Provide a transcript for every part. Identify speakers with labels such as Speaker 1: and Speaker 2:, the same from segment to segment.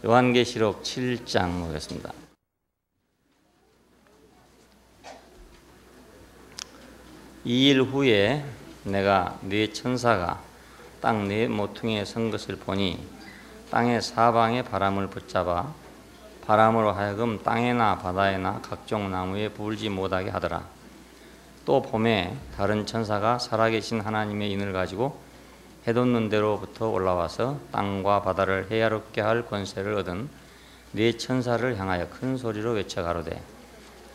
Speaker 1: 요한계시록 7장 보겠습니다. 이일 후에 내가 네 천사가 땅 네 모퉁이에 선 것을 보니 땅의 사방에 바람을 붙잡아 바람으로 하여금 땅에나 바다에나 각종 나무에 불지 못하게 하더라. 또 봄에 다른 천사가 살아계신 하나님의 인을 가지고 해돋는 데로부터 올라와서 땅과 바다를 해야롭게 할 권세를 얻은 네 천사를 향하여 큰 소리로 외쳐 가로되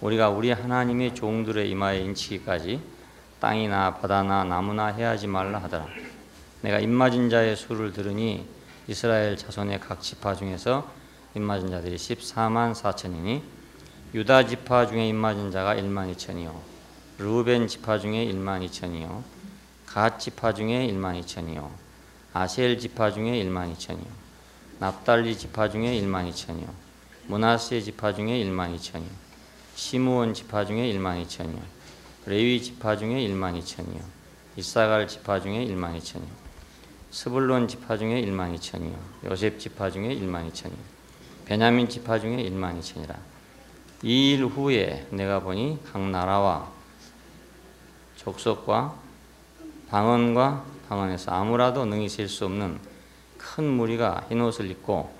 Speaker 1: 우리가 우리 하나님의 종들의 이마에 인치기까지 땅이나 바다나 나무나 해하지 말라 하더라. 내가 입맞은 자의 수를 들으니 이스라엘 자손의 각 지파 중에서 입맞은 자들이 14만 4천이니 유다 지파 중에 입맞은 자가 1만 2천이요 르우벤 지파 중에 1만 2천이요 갓 지파 중에 1만 2천이요 아셀 지파 중에 1만 2천이요 납달리 지파 중에 1만 2천이요 므낫세 지파 중에 1만 2천이요 시므온 지파 중에 1만 2천이요 레위 지파 중에 1만 2천이요 이사갈 지파 중에 1만 2천이요 스불론 지파 중에 1만 2천이요 요셉 지파 중에 1만 2천이요 베냐민 지파 중에 1만 2천이라. 이 일 후에 내가 보니 각 나라와 족속과 방언과 방언에서 아무라도 능히 셀 수 없는 큰 무리가 흰 옷을 입고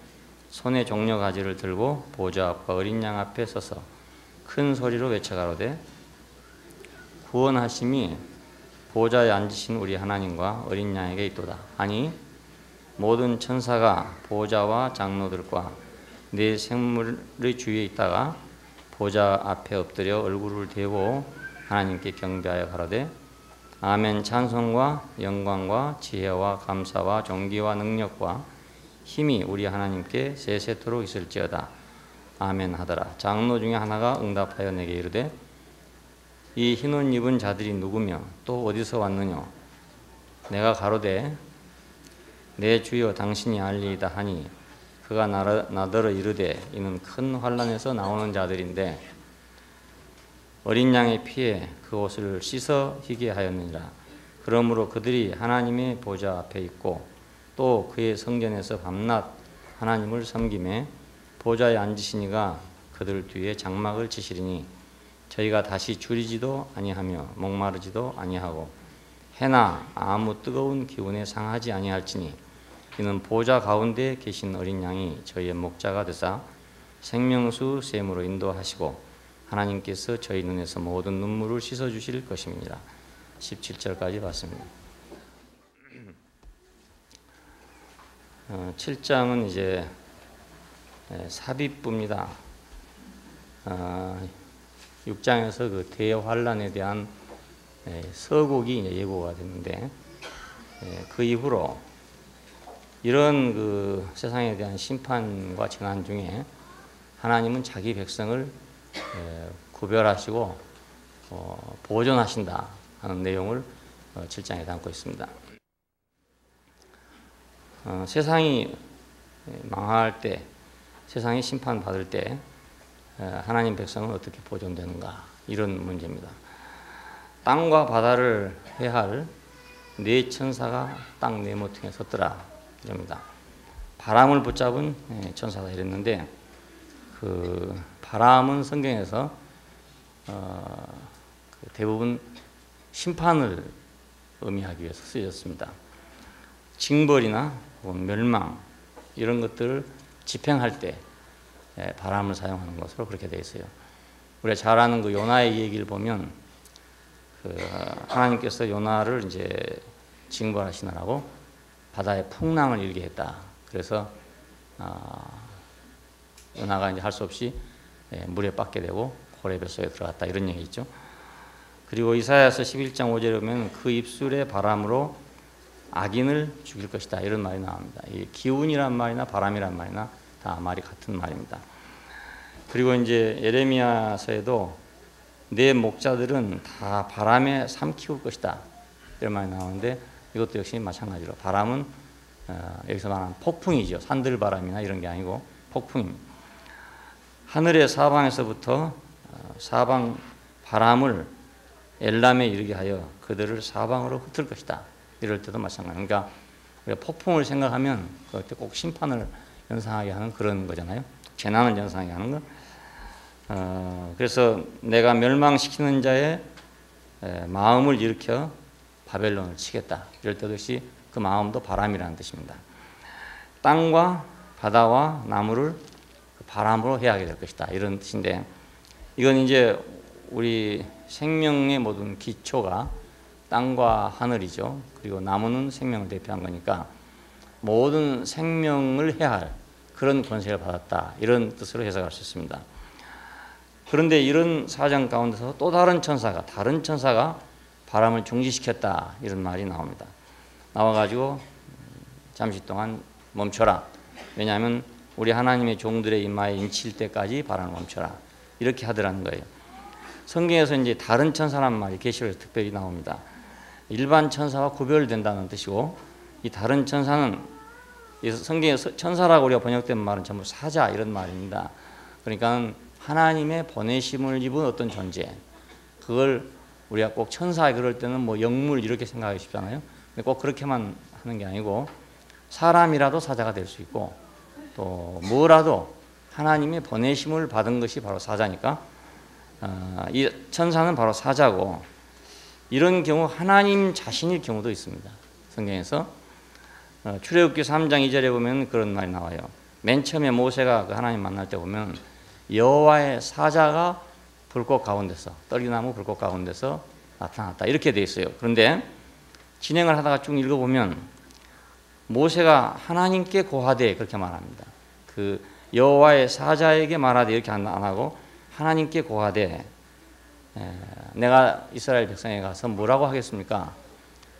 Speaker 1: 손에 종려 가지를 들고 보좌 앞과 어린 양 앞에 서서 큰 소리로 외쳐 가로되 구원하심이 보좌에 앉으신 우리 하나님과 어린 양에게 있도다. 아니 모든 천사가 보좌와 장로들과 네 생물의 주위에 있다가 보좌 앞에 엎드려 얼굴을 대고 하나님께 경배하여 가로되 아멘. 찬송과 영광과 지혜와 감사와 존귀와 능력과 힘이 우리 하나님께 세세토록 있을지어다. 아멘 하더라. 장로 중에 하나가 응답하여 내게 이르되 이 흰옷 입은 자들이 누구며 또 어디서 왔느냐? 내가 가로되 내 주여 당신이 알리이다 하니 그가 나더러 이르되 이는 큰 환난에서 나오는 자들인데 어린 양의 피에 그 옷을 씻어 희게 하였느니라. 그러므로 그들이 하나님의 보좌 앞에 있고 또 그의 성전에서 밤낮 하나님을 섬기매 보좌에 앉으시니가 그들 뒤에 장막을 치시리니 저희가 다시 줄이지도 아니하며 목마르지도 아니하고 해나 아무 뜨거운 기운에 상하지 아니할지니 이는 보좌 가운데 계신 어린 양이 저희의 목자가 되사 생명수 샘으로 인도하시고 하나님께서 저희 눈에서 모든 눈물을 씻어주실 것입니다. 17절까지 봤습니다. 7장은 이제 삽입부입니다. 6장에서 그 대환란에 대한 서곡이 이제 예고가 됐는데 그 이후로 이런 그 세상에 대한 심판과 재난 중에 하나님은 자기 백성을 구별하시고 보존하신다 하는 내용을 7장에 담고 있습니다. 세상이 망할 때, 세상이 심판받을 때 하나님 백성은 어떻게 보존되는가 이런 문제입니다. 땅과 바다를 해할 네 천사가 땅 네 모퉁이에 섰더라 이럽니다. 바람을 붙잡은 천사가 이랬는데 그 바람은 성경에서 대부분 심판을 의미하기 위해서 쓰였습니다. 징벌이나 멸망 이런 것들을 집행할 때 바람을 사용하는 것으로 그렇게 되어 있어요. 우리가 잘 아는 그 요나의 얘기를 보면 그 하나님께서 요나를 이제 징벌하시느라고 바다에 풍랑을 일게 했다. 그래서 요나가 이제 할 수 없이 물에 빠게 되고 고래 뱃속에 들어갔다 이런 얘기 있죠. 그리고 이사야서 11장 5절에 보면 그 입술의 바람으로 악인을 죽일 것이다 이런 말이 나옵니다. 이 기운이란 말이나 바람이란 말이나 다 말이 같은 말입니다. 그리고 이제 예레미야서에도 내 목자들은 다 바람에 삼키울 것이다 이런 말이 나오는데 이것도 역시 마찬가지로 바람은 여기서 말하는 폭풍이죠. 산들바람이나 이런 게 아니고 폭풍입니다. 하늘의 사방에서부터 사방 바람을 엘람에 이르게 하여 그들을 사방으로 흩을 것이다. 이럴 때도 마찬가지입니다. 그러니까 폭풍을 생각하면 그때 꼭 심판을 연상하게 하는 그런 거잖아요. 재난을 연상하게 하는 거. 그래서 내가 멸망시키는 자의 마음을 일으켜 바벨론을 치겠다. 이럴 때 역시 그 마음도 바람이라는 뜻입니다. 땅과 바다와 나무를 바람으로 해하게 될 것이다. 이런 뜻인데, 이건 이제 우리 생명의 모든 기초가 땅과 하늘이죠. 그리고 나무는 생명을 대표한 거니까 모든 생명을 해할 그런 권세를 받았다. 이런 뜻으로 해석할 수 있습니다. 그런데 이런 사정 가운데서 또 다른 천사가 바람을 중지시켰다. 이런 말이 나옵니다. 나와가지고 잠시 동안 멈춰라. 왜냐하면 우리 하나님의 종들의 이마에 인칠 때까지 바람을 멈춰라. 이렇게 하더라는 거예요. 성경에서 이제 다른 천사란 말이 계시록에서 특별히 나옵니다. 일반 천사와 구별된다는 뜻이고, 이 다른 천사는 성경에서 천사라고 우리가 번역된 말은 전부 사자 이런 말입니다. 그러니까 하나님의 보내심을 입은 어떤 존재, 그걸 우리가 꼭 천사 그럴 때는 뭐 영물 이렇게 생각하기 쉽잖아요. 근데 꼭 그렇게만 하는 게 아니고 사람이라도 사자가 될 수 있고, 또 뭐라도 하나님의 보내심을 받은 것이 바로 사자니까 이 천사는 바로 사자고, 이런 경우 하나님 자신일 경우도 있습니다. 성경에서 출애굽기 3장 2절에 보면 그런 말이 나와요. 맨 처음에 모세가 그 하나님 만날 때 보면 여호와의 사자가 불꽃 가운데서, 떨기나무 불꽃 가운데서 나타났다. 이렇게 돼 있어요. 그런데 진행을 하다가 쭉 읽어보면 모세가 하나님께 고하되 그렇게 말합니다. 그 여호와의 사자에게 말하되 이렇게 안 하고 하나님께 고하되, 내가 이스라엘 백성에 가서 뭐라고 하겠습니까?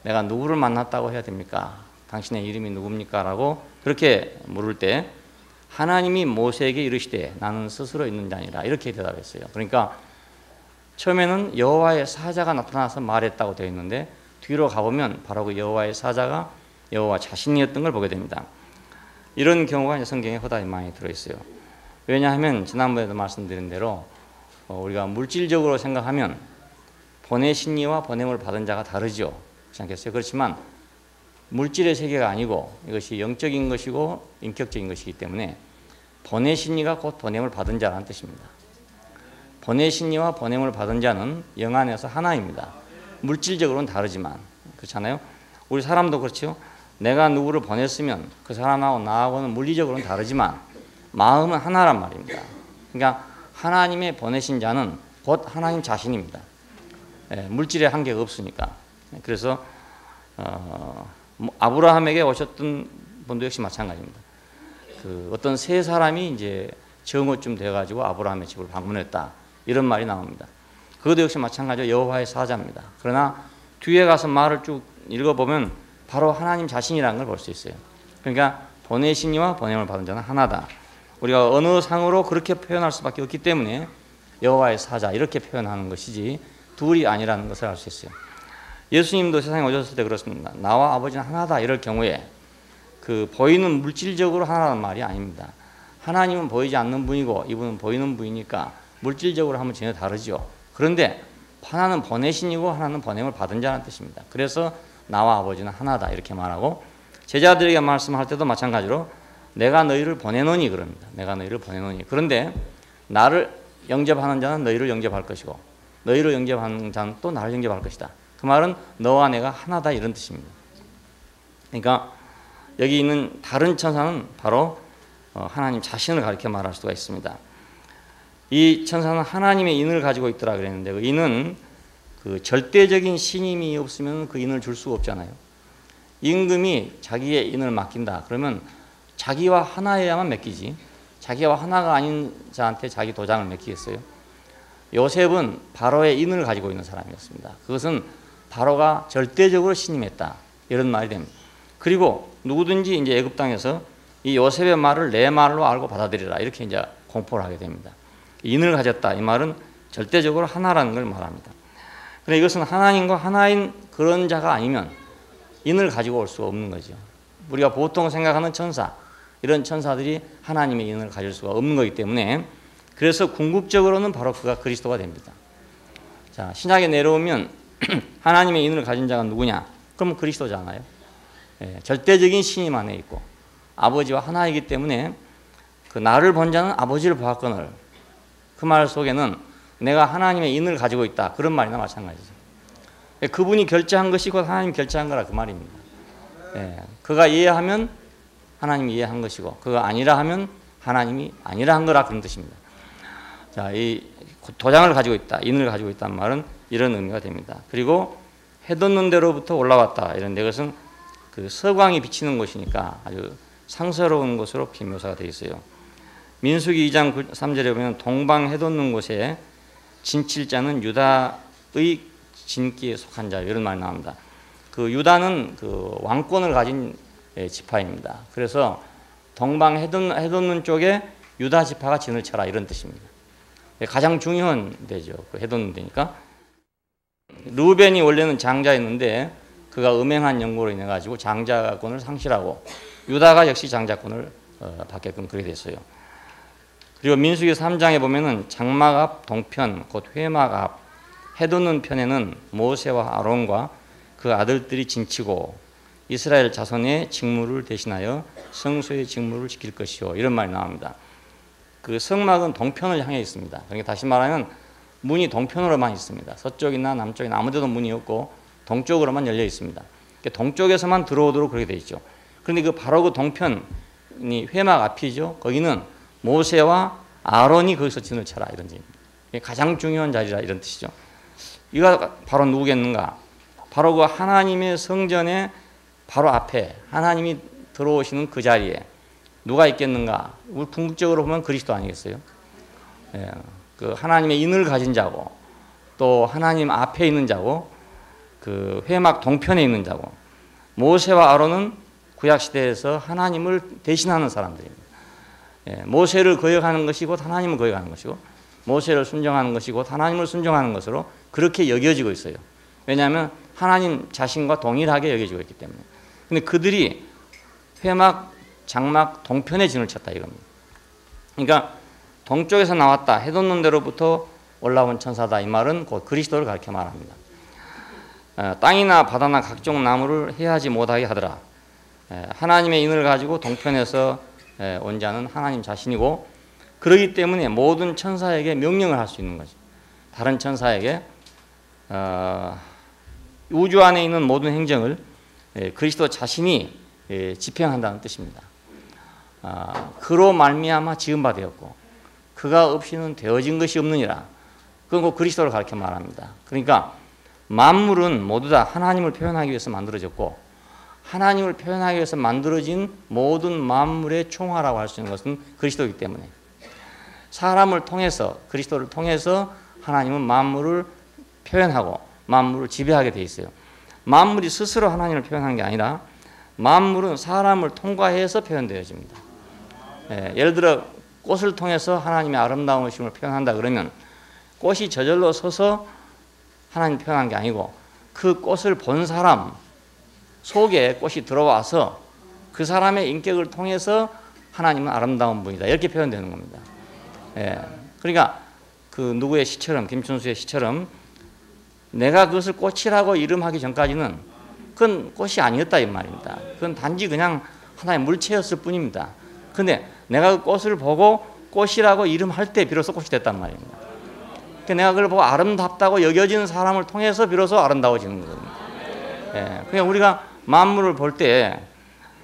Speaker 1: 내가 누구를 만났다고 해야 됩니까? 당신의 이름이 누굽니까? 라고 그렇게 물을 때 하나님이 모세에게 이르시되 나는 스스로 있는 자니라. 이렇게 대답했어요. 그러니까 처음에는 여호와의 사자가 나타나서 말했다고 되어 있는데 뒤로 가보면 바로 그 여호와의 사자가 여호와 자신이었던 걸 보게 됩니다. 이런 경우가 성경에 허다히 많이 들어있어요. 왜냐하면 지난번에도 말씀드린 대로 우리가 물질적으로 생각하면 보내신 이와 보냄을 받은 자가 다르죠. 그렇지 않겠어요? 그렇지만 물질의 세계가 아니고 이것이 영적인 것이고 인격적인 것이기 때문에 보내신 이가 곧 보냄을 받은 자라는 뜻입니다. 보내신 이와 보냄을 받은 자는 영 안에서 하나입니다. 물질적으로는 다르지만, 그렇잖아요? 우리 사람도 그렇죠. 내가 누구를 보냈으면 그 사람하고 나하고는 물리적으로는 다르지만 마음은 하나란 말입니다. 그러니까 하나님의 보내신 자는 곧 하나님 자신입니다. 물질의 한계가 없으니까. 그래서 아브라함에게 오셨던 분도 역시 마찬가지입니다. 그 어떤 세 사람이 이제 정오쯤 돼가지고 아브라함의 집을 방문했다. 이런 말이 나옵니다. 그것도 역시 마찬가지로 여호와의 사자입니다. 그러나 뒤에 가서 말을 쭉 읽어보면 바로 하나님 자신이라는 걸 볼 수 있어요. 그러니까 보내신 이와 보냄을 받은 자는 하나다. 우리가 언어상으로 그렇게 표현할 수밖에 없기 때문에 여호와의 사자 이렇게 표현하는 것이지 둘이 아니라는 것을 알 수 있어요. 예수님도 세상에 오셨을 때 그렇습니다. 나와 아버지는 하나다 이럴 경우에 그 보이는 물질적으로 하나라는 말이 아닙니다. 하나님은 보이지 않는 분이고 이분은 보이는 분이니까 물질적으로 하면 전혀 다르죠. 그런데 하나는 보내신이고 하나는 보냄을 받은 자라는 뜻입니다. 그래서 나와 아버지는 하나다 이렇게 말하고, 제자들에게 말씀할 때도 마찬가지로 내가 너희를 보내노니 그럽니다. 내가 너희를 보내노니. 그런데 나를 영접하는 자는 너희를 영접할 것이고 너희를 영접하는 자는 또 나를 영접할 것이다. 그 말은 너와 내가 하나다 이런 뜻입니다. 그러니까 여기 있는 다른 천사는 바로 하나님 자신을 가리켜 말할 수가 있습니다. 이 천사는 하나님의 인을 가지고 있더라 그랬는데 그 인은 그 절대적인 신임이 없으면 그 인을 줄 수가 없잖아요. 임금이 자기의 인을 맡긴다 그러면 자기와 하나여야만 맡기지, 자기와 하나가 아닌 자한테 자기 도장을 맡기겠어요? 요셉은 바로의 인을 가지고 있는 사람이었습니다. 그것은 바로가 절대적으로 신임했다 이런 말이 됩니다. 그리고 누구든지 이제 애굽 땅에서 이 요셉의 말을 내 말로 알고 받아들이라 이렇게 이제 공포를 하게 됩니다. 인을 가졌다 이 말은 절대적으로 하나라는 걸 말합니다. 그런데 이것은 하나님과 하나인 그런 자가 아니면 인을 가지고 올 수가 없는 거죠. 우리가 보통 생각하는 천사, 이런 천사들이 하나님의 인을 가질 수가 없는 거기 때문에 그래서 궁극적으로는 바로 그가 그리스도가 됩니다. 자, 신약에 내려오면 하나님의 인을 가진 자가 누구냐? 그러면 그리스도잖아요. 절대적인 신임 안에 있고 아버지와 하나이기 때문에 그 나를 본 자는 아버지를 보았거늘, 그 말 속에는 내가 하나님의 인을 가지고 있다, 그런 말이나 마찬가지죠. 그분이 결제한 것이 곧 하나님이 결제한 거라 그 말입니다. 예, 그가 이해하면 하나님이 이해한 것이고 그가 아니라 하면 하나님이 아니라 한 거라, 그런 뜻입니다. 자, 이 도장을 가지고 있다, 인을 가지고 있다는 말은 이런 의미가 됩니다. 그리고 해돋는 데로부터 올라왔다, 이런데 그것은 그 서광이 비치는 곳이니까 아주 상서로운 곳으로 비묘사가 되어 있어요. 민수기 2장 3절에 보면 동방 해돋는 곳에 진칠자는 유다의 진기에 속한 자, 이런 말이 나옵니다. 그 유다는 그 왕권을 가진 지파입니다. 그래서 동방 해돋는 쪽에 유다 지파가 진을 쳐라, 이런 뜻입니다. 가장 중요한 데죠. 그 해돋는 데니까. 르우벤이 원래는 장자였는데 그가 음행한 연고로 인해 가지고 장자권을 상실하고 유다가 역시 장자권을 받게끔 그렇게 됐어요. 그리고 민수기 3장에 보면은 장막 앞 동편, 곧 회막 앞 해돋는 편에는 모세와 아론과 그 아들들이 진치고 이스라엘 자손의 직무를 대신하여 성소의 직무를 지킬 것이요, 이런 말이 나옵니다. 그 성막은 동편을 향해 있습니다. 그러니까 다시 말하면 문이 동편으로만 있습니다. 서쪽이나 남쪽이나 아무 데도 문이 없고 동쪽으로만 열려 있습니다. 그러니까 동쪽에서만 들어오도록 그렇게 되어 있죠. 그런데 그 바로 그 동편이 회막 앞이죠. 거기는 모세와 아론이 거기서 진을 쳐라, 이런 뜻입니다. 가장 중요한 자리라, 이런 뜻이죠. 이가 바로 누구겠는가? 바로 그 하나님의 성전의 바로 앞에 하나님이 들어오시는 그 자리에 누가 있겠는가? 우리 궁극적으로 보면 그리스도 아니겠어요? 예, 그 하나님의 인을 가진 자고 또 하나님 앞에 있는 자고 그 회막 동편에 있는 자고, 모세와 아론은 구약 시대에서 하나님을 대신하는 사람들입니다. 예, 모세를 거역하는 것이 곧 하나님을 거역하는 것이고 모세를 순종하는 것이 곧 하나님을 순종하는 것으로 그렇게 여겨지고 있어요. 왜냐하면 하나님 자신과 동일하게 여겨지고 있기 때문에. 근데 그들이 회막, 장막 동편에 진을 쳤다, 이겁니다. 그러니까 동쪽에서 나왔다, 해돋는 데로부터 올라온 천사다, 이 말은 곧 그리스도를 가리켜 말합니다. 땅이나 바다나 각종 나무를 해하지 못하게 하더라. 하나님의 인을 가지고 동편에서 온 자는 하나님 자신이고, 그러기 때문에 모든 천사에게 명령을 할 수 있는 거죠. 다른 천사에게 우주 안에 있는 모든 행정을 그리스도 자신이 집행한다는 뜻입니다. 그로 말미암아 지은 바 되었고 그가 없이는 되어진 것이 없느니라. 그건 그리스도를 가리켜 말합니다. 그러니까 만물은 모두 다 하나님을 표현하기 위해서 만들어졌고 하나님을 표현하기 위해서 만들어진 모든 만물의 총화라고 할 수 있는 것은 그리스도이기 때문에 사람을 통해서, 그리스도를 통해서 하나님은 만물을 표현하고 만물을 지배하게 돼 있어요. 만물이 스스로 하나님을 표현한 게 아니라 만물은 사람을 통과해서 표현되어집니다. 예를 들어 꽃을 통해서 하나님의 아름다우심을 표현한다 그러면 꽃이 저절로 서서 하나님 표현한 게 아니고 그 꽃을 본 사람 속에 꽃이 들어와서 그 사람의 인격을 통해서 하나님은 아름다운 분이다, 이렇게 표현되는 겁니다. 그러니까 그 누구의 시처럼, 김춘수의 시처럼 내가 그것을 꽃이라고 이름하기 전까지는 그건 꽃이 아니었다, 이 말입니다. 그건 단지 그냥 하나의 물체였을 뿐입니다. 근데 내가 그 꽃을 보고 꽃이라고 이름할 때 비로소 꽃이 됐단 말입니다. 그러니까 내가 그걸 보고 아름답다고 여겨지는 사람을 통해서 비로소 아름다워지는 거거든요. 그러니까 우리가 만물을 볼 때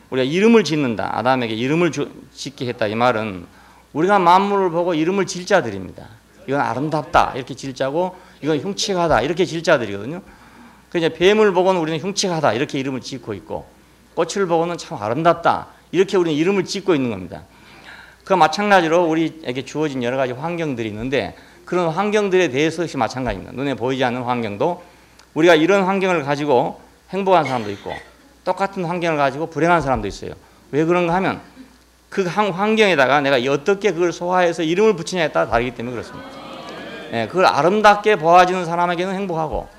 Speaker 1: 우리가 이름을 짓는다, 아담에게 이름을 짓게 했다, 이 말은 우리가 만물을 보고 이름을 질 자들입니다. 이건 아름답다 이렇게 질 자고 이건 흉측하다 이렇게 질 자들이거든요. 그래서 뱀을 보고는 우리는 흉측하다 이렇게 이름을 짓고 있고, 꽃을 보고는 참 아름답다 이렇게 우리는 이름을 짓고 있는 겁니다. 그 마찬가지로 우리에게 주어진 여러 가지 환경들이 있는데 그런 환경들에 대해서 역시 마찬가지입니다. 눈에 보이지 않는 환경도 우리가 이런 환경을 가지고 행복한 사람도 있고 똑같은 환경을 가지고 불행한 사람도 있어요. 왜 그런가 하면 그 환경에다가 내가 어떻게 그걸 소화해서 이름을 붙이냐에 따라 다르기 때문에 그렇습니다. 그걸 아름답게 보아지는 사람에게는 행복하고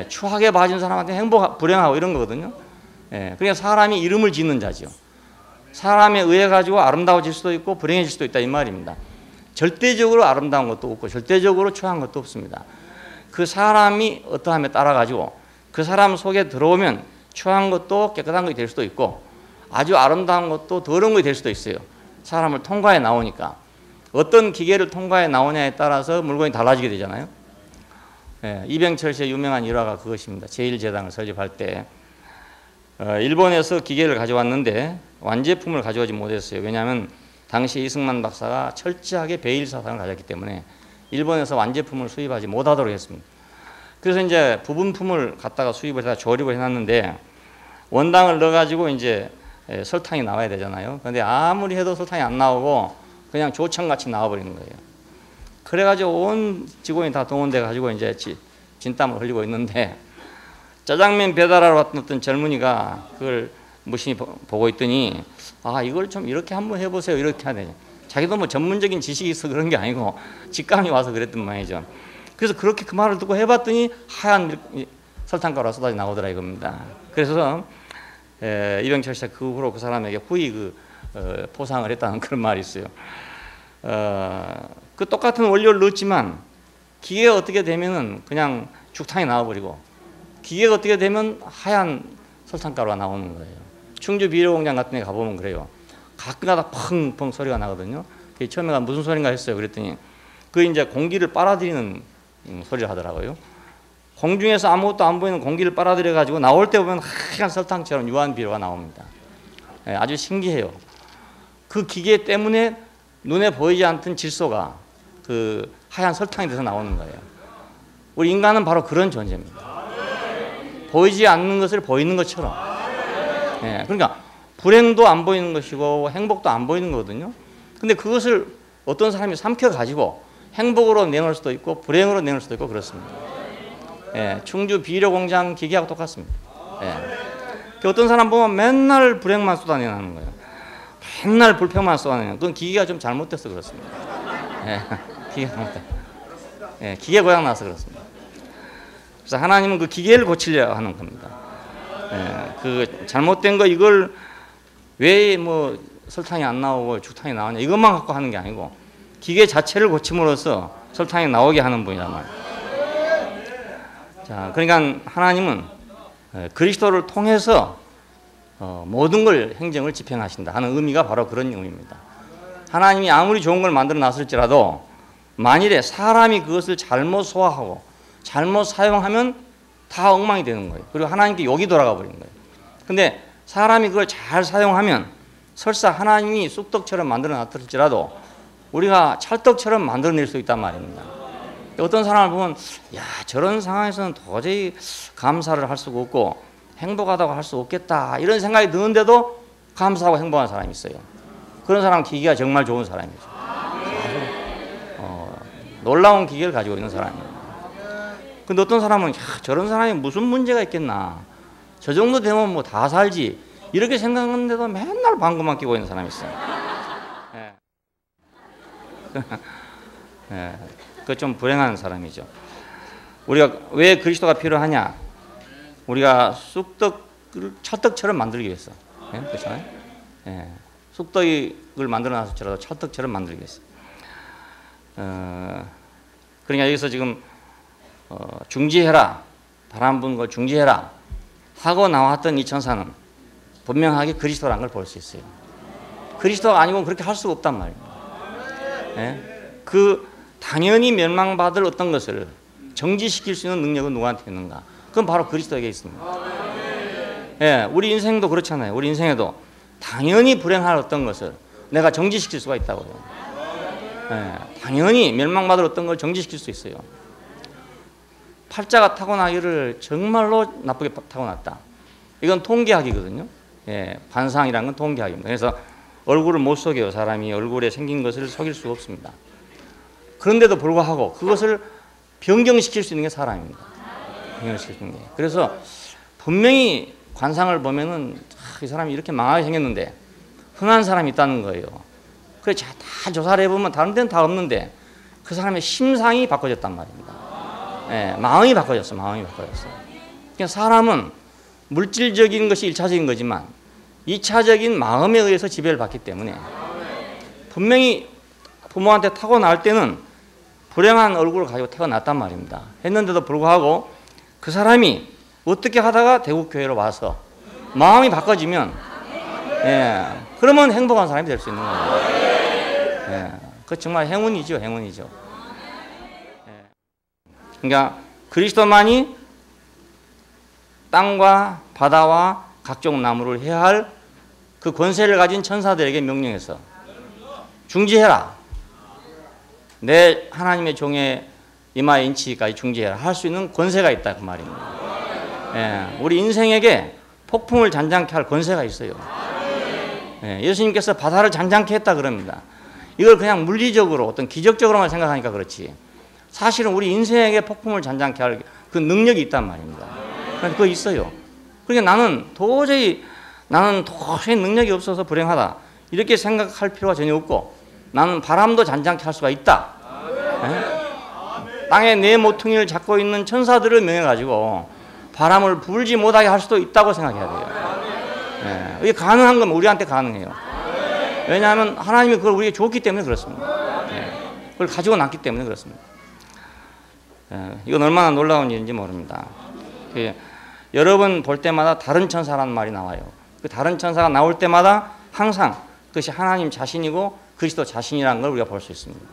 Speaker 1: 추하게 봐지는 사람한테는 불행하고 이런 거거든요. 그러니까 사람이 이름을 짓는 자죠. 사람에 의해 가지고 아름다워질 수도 있고 불행해질 수도 있다, 이 말입니다. 절대적으로 아름다운 것도 없고 절대적으로 추한 것도 없습니다. 그 사람이 어떠함에 따라 가지고 그 사람 속에 들어오면 추한 것도 깨끗한 것이 될 수도 있고 아주 아름다운 것도 더러운 것이 될 수도 있어요. 사람을 통과해 나오니까. 어떤 기계를 통과해 나오냐에 따라서 물건이 달라지게 되잖아요. 예, 이병철 씨의 유명한 일화가 그것입니다. 제1제당을 설립할 때 일본에서 기계를 가져왔는데 완제품을 가져오지 못했어요. 왜냐하면 당시 이승만 박사가 철저하게 배일 사상을 가졌기 때문에 일본에서 완제품을 수입하지 못하도록 했습니다. 그래서 이제 부분품을 갖다가 수입을 해서 조립을 해놨는데 원당을 넣어가지고 이제 설탕이 나와야 되잖아요. 그런데 아무리 해도 설탕이 안 나오고 그냥 조청같이 나와버리는 거예요. 그래가지고 온 직원이 다 동원돼 가지고 이제 진땀을 흘리고 있는데 짜장면 배달하러 왔던 어떤 젊은이가 그걸 무심히 보고 있더니 아 이걸 좀 이렇게 한번 해보세요 이렇게 하네. 자기도 뭐 전문적인 지식이 있어 그런 게 아니고 직감이 와서 그랬던 모양이죠. 그래서 그렇게 그 말을 듣고 해봤더니 하얀 설탕가루가 쏟아져 나오더라 이겁니다. 그래서 이병철 씨가 그 후로 그 사람에게 후히 포상을 했다는 그런 말이 있어요. 그 똑같은 원료를 넣었지만 기계가 어떻게 되면은 그냥 죽탕이 나와버리고 기계가 어떻게 되면 하얀 설탕가루가 나오는 거예요. 충주 비료공장 같은 데 가보면 그래요. 가끔가다 펑펑 소리가 나거든요. 처음에 무슨 소린가 했어요. 그랬더니 그 이제 공기를 빨아들이는 소리를 하더라고요. 공중에서 아무것도 안 보이는 공기를 빨아들여 가지고 나올 때 보면 하얀 설탕처럼 유한 비료가 나옵니다. 예, 아주 신기해요. 그 기계 때문에 눈에 보이지 않던 질소가 그 하얀 설탕이 돼서 나오는 거예요. 우리 인간은 바로 그런 존재입니다. 보이지 않는 것을 보이는 것처럼. 예, 그러니까 불행도 안 보이는 것이고 행복도 안 보이는 거거든요. 근데 그것을 어떤 사람이 삼켜가지고 행복으로 내놓을 수도 있고 불행으로 내놓을 수도 있고 그렇습니다. 예, 충주 비료공장 기계하고 똑같습니다. 예. 어떤 사람 보면 맨날 불행만 쏟아내는 거예요. 맨날 불평만 쏟아내는 그건 기계가 좀 잘못돼서 그렇습니다. 예, 기계가 잘못돼. 예, 기계 고장 나서 그렇습니다. 그래서 하나님은 그 기계를 고치려 하는 겁니다. 예, 그 잘못된 거 이걸 왜 뭐 설탕이 안 나오고 죽탕이 나오냐 이것만 갖고 하는 게 아니고 기계 자체를 고침으로써 설탕이 나오게 하는 분이란 말이에요. 자, 그러니까 하나님은 그리스도를 통해서 모든 걸 행정을 집행하신다 하는 의미가 바로 그런 의미입니다. 하나님이 아무리 좋은 걸 만들어 놨을지라도 만일에 사람이 그것을 잘못 소화하고 잘못 사용하면 다 엉망이 되는 거예요. 그리고 하나님께 욕이 돌아가 버리는 거예요. 근데 사람이 그걸 잘 사용하면 설사 하나님이 쑥떡처럼 만들어 놨을지라도 우리가 찰떡처럼 만들어낼 수 있단 말입니다. 어떤 사람을 보면 야 저런 상황에서는 도저히 감사를 할 수가 없고 행복하다고 할 수 없겠다 이런 생각이 드는데도 감사하고 행복한 사람이 있어요. 그런 사람은 기계가 정말 좋은 사람이죠. 놀라운 기계를 가지고 있는 사람이에요. 근데 어떤 사람은 야, 저런 사람이 무슨 문제가 있겠나 저 정도 되면 뭐 다 살지 이렇게 생각하는데도 맨날 방구만 끼고 있는 사람이 있어요. 예. 예. 그 좀 불행한 사람이죠. 우리가 왜 그리스도가 필요하냐? 우리가 쑥떡을 찰떡처럼 만들기 위해서. 예? 그렇잖아요. 예. 쑥떡을 만들어 놨을지라도 찰떡처럼 만들기 위해서. 그러니까 여기서 지금 중지해라, 바람 부는 걸 중지해라 하고 나왔던 이 천사는 분명하게 그리스도라는 걸 볼 수 있어요. 그리스도가 아니고 그렇게 할 수가 없단 말입니다. 예? 그 당연히 멸망받을 어떤 것을 정지시킬 수 있는 능력은 누구한테 있는가? 그건 바로 그리스도에게 있습니다. 예, 우리 인생도 그렇잖아요. 우리 인생에도 당연히 불행할 어떤 것을 내가 정지시킬 수가 있다고요. 예, 당연히 멸망받을 어떤 걸 정지시킬 수 있어요. 팔자가 타고나기를 정말로 나쁘게 타고났다. 이건 통계학이거든요. 예, 관상이라는 건 통계학입니다. 그래서 얼굴을 못 속여요. 사람이 얼굴에 생긴 것을 속일 수가 없습니다. 그런데도 불구하고 그것을 변경시킬 수 있는 게 사람입니다. 변경시킬 수 있는 게. 그래서 분명히 관상을 보면은 이 사람이 이렇게 망하게 생겼는데 흥한 사람이 있다는 거예요. 그래 다 조사를 해보면 다른 데는 다 없는데 그 사람의 심상이 바꿔졌단 말입니다. 예, 마음이 바꿔졌어. 마음이 바꿔졌어. 그러니까 사람은 물질적인 것이 1차적인 거지만 2차적인 마음에 의해서 지배를 받기 때문에 분명히 부모한테 타고날 때는 불행한 얼굴을 가지고 태어났단 말입니다. 했는데도 불구하고 그 사람이 어떻게 하다가 대국교회로 와서 마음이 바꿔지면 예. 그러면 행복한 사람이 될 수 있는 거예요. 예. 그 정말 행운이죠, 행운이죠. 예. 그러니까 그리스도만이 땅과 바다와 각종 나무를 해야 할 그 권세를 가진 천사들에게 명령해서 중지해라. 내 하나님의 종의 이마에 인치기까지 중지해라. 할 수 있는 권세가 있다 그 말입니다. 예. 우리 인생에게 폭풍을 잔잔케 할 권세가 있어요. 예. 예수님께서 바다를 잔잔케 했다 그럽니다. 이걸 그냥 물리적으로 어떤 기적적으로만 생각하니까 그렇지. 사실은 우리 인생에게 폭풍을 잔잔케 할 그 능력이 있단 말입니다. 그거 있어요. 그러니까 나는 도저히 능력이 없어서 불행하다. 이렇게 생각할 필요가 전혀 없고 나는 바람도 잔잔케 할 수가 있다. 예? 땅에 네 모퉁이를 잡고 있는 천사들을 명해가지고 바람을 불지 못하게 할 수도 있다고 생각해야 돼요. 예. 이게 가능한 건 우리한테 가능해요. 왜냐하면 하나님이 그걸 우리에게 줬기 때문에 그렇습니다. 예. 그걸 가지고 났기 때문에 그렇습니다. 예. 이건 얼마나 놀라운 일인지 모릅니다. 여러 번 볼 때마다 다른 천사라는 말이 나와요. 그 다른 천사가 나올 때마다 항상 그것이 하나님 자신이고 그리스도 자신이라는 걸 우리가 볼 수 있습니다.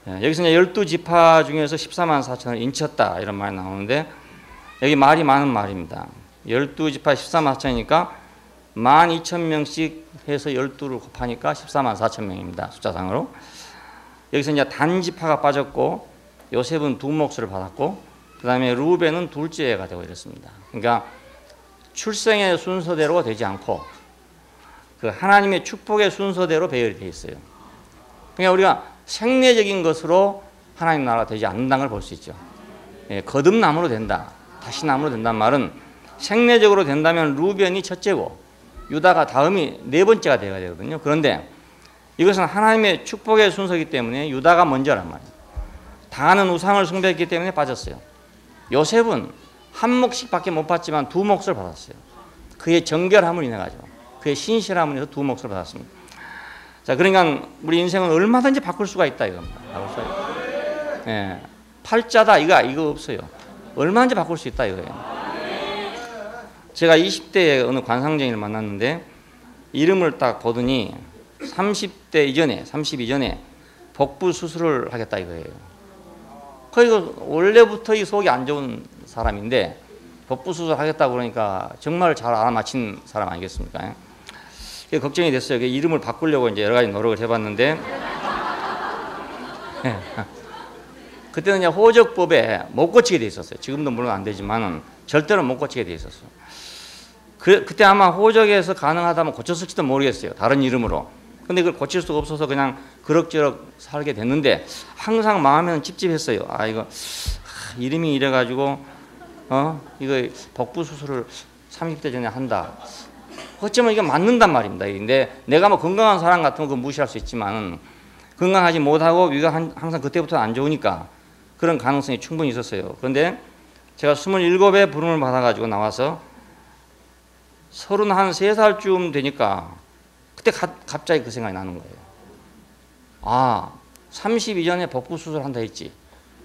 Speaker 1: 예. 여기서 이제 12지파 중에서 14만 4천을 인쳤다 이런 말이 나오는데 여기 말이 많은 말입니다. 12지파 14만 4천이니까 12,000명씩 해서 12를 곱하니까 14만 4천 명입니다. 숫자상으로. 여기서 이제 단지파가 빠졌고 요셉은 두 몫을 받았고 그 다음에 루벤은 둘째가 되고 이랬습니다. 그러니까 출생의 순서대로 되지 않고 그 하나님의 축복의 순서대로 배열이 되어 있어요. 그러니까 우리가 생내적인 것으로 하나님 나라가 되지 않는다는 걸 볼 수 있죠. 예, 거듭남으로 된다. 다시 남으로 된다는 말은 생내적으로 된다면 루벤이 첫째고 유다가 다음이 네 번째가 되어야 되거든요. 그런데 이것은 하나님의 축복의 순서이기 때문에 유다가 먼저란 말이에요. 다는 우상을 숭배했기 때문에 빠졌어요. 요셉은 한 몫씩밖에 못 받지만 두 몫을 받았어요. 그의 정결함을 인해 가지고 그의 신실함을 인해서 두 몫을 받았습니다. 자, 그러니까 우리 인생은 얼마든지 바꿀 수가 있다 이겁니다. 예, 팔자다 이거 없어요. 얼마든지 바꿀 수 있다 이거예요. 제가 20대에 어느 관상쟁이를 만났는데 이름을 딱 보더니 30대 이전에 30 이전에 복부 수술을 하겠다 이거예요. 그 원래부터 이 속이 안 좋은 사람인데 복부 수술 하겠다고 그러니까 정말 잘 알아맞힌 사람 아니겠습니까? 걱정이 됐어요. 이름을 바꾸려고 이제 여러 가지 노력을 해봤는데 그때는 그냥 호적법에 못 고치게 돼 있었어요. 지금도 물론 안 되지만은 절대로 못 고치게 돼 있었어요. 그때 아마 호적에서 가능하다면 고쳤을지도 모르겠어요. 다른 이름으로. 근데 그걸 고칠 수가 없어서 그냥 그럭저럭 살게 됐는데 항상 마음에는 찝찝했어요. 이거 이름이 이래가지고 이거 복부 수술을 30대 전에 한다. 어쩌면 이게 맞는단 말입니다. 근데 내가 뭐 건강한 사람 같으면 그거 무시할 수 있지만 건강하지 못하고 위가 항상 그때부터 안 좋으니까 그런 가능성이 충분히 있었어요. 그런데 제가 27에 부름을 받아가지고 나와서 33살쯤 되니까 그때 갑자기 그 생각이 나는 거예요. 30 이전에 복부 수술 한다 했지.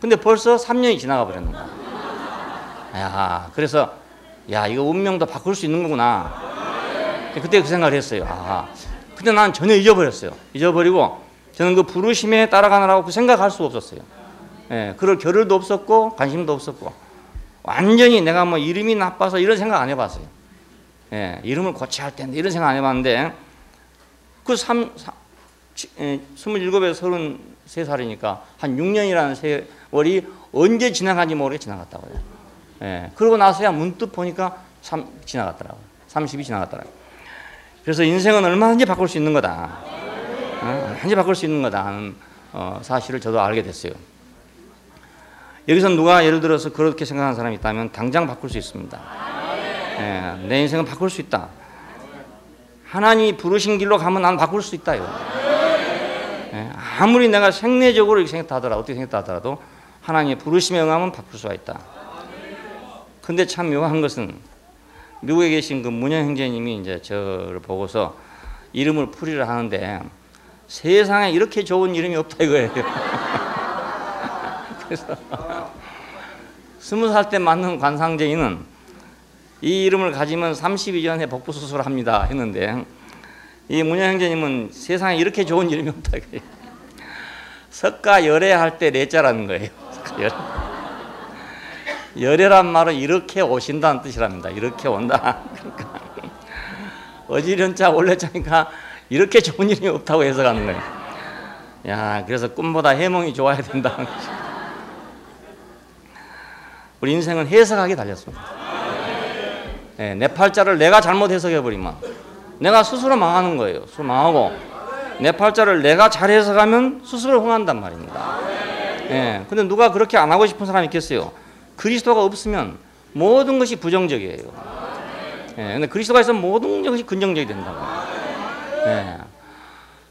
Speaker 1: 근데 벌써 3년이 지나가 버렸는 거야. 그래서 이거 운명도 바꿀 수 있는 거구나. 그때 그 생각을 했어요. 근데 난 전혀 잊어버렸어요. 잊어버리고 저는 그 부르심에 따라가느라고 그 생각할 수가 없었어요. 예, 그럴 겨를도 없었고 관심도 없었고 완전히 내가 뭐 이름이 나빠서 이런 생각 안 해봤어요. 예, 이름을 고쳐야 할 텐데 이런 생각 안 해봤는데 그 27에서 33살이니까 한 6년이라는 세월이 언제 지나간지 모르게 지나갔다고요. 예, 그러고 나서야 문득 보니까 지나갔더라고요. 30이 지나갔더라고요. 그래서 인생은 얼마든지 바꿀 수 있는 거다. 얼마든지 바꿀 수 있는 거다 하는 사실을 저도 알게 됐어요. 여기서 누가 예를 들어서 그렇게 생각하는 사람이 있다면 당장 바꿀 수 있습니다. 예, 내 인생은 바꿀 수 있다. 하나님이 부르신 길로 가면 난 바꿀 수 있다. 예, 아무리 내가 생내적으로 이렇게 생겼다 하더라도 어떻게 생겼다 하더라도 하나님의 부르심에 응하면 바꿀 수가 있다. 근데 참 묘한 것은 미국에 계신 그 문현 형제님이 이제 저를 보고서 이름을 풀이를 하는데 세상에 이렇게 좋은 이름이 없다 이거예요. 그래서 20살 때 만난 관상쟁이는 이 이름을 가지면 32전에 복부 수술을 합니다 했는데 이 문현 형제님은 세상에 이렇게 좋은 이름이 없다 그래요. 석가 열애 할 때 내자라는 거예요. 열애란 말은 이렇게 오신다는 뜻이랍니다. 이렇게 온다. 그러니까 어지련자 원래자니까 이렇게 좋은 이름이 없다고 해석하는 거예요. 야, 그래서 꿈보다 해몽이 좋아야 된다는 거죠. 우리 인생은 해석하기 달렸습니다. 네, 내 팔자를 내가 잘못 해석해버리면 내가 스스로 망하는 거예요. 스스로 망하고 내 팔자를 내가 잘 해석하면 스스로 흥한단 말입니다. 네, 근데 누가 그렇게 안 하고 싶은 사람이 있겠어요? 그리스도가 없으면 모든 것이 부정적이에요. 네, 근데 그리스도가 있으면 모든 것이 긍정적이 된다고. 네.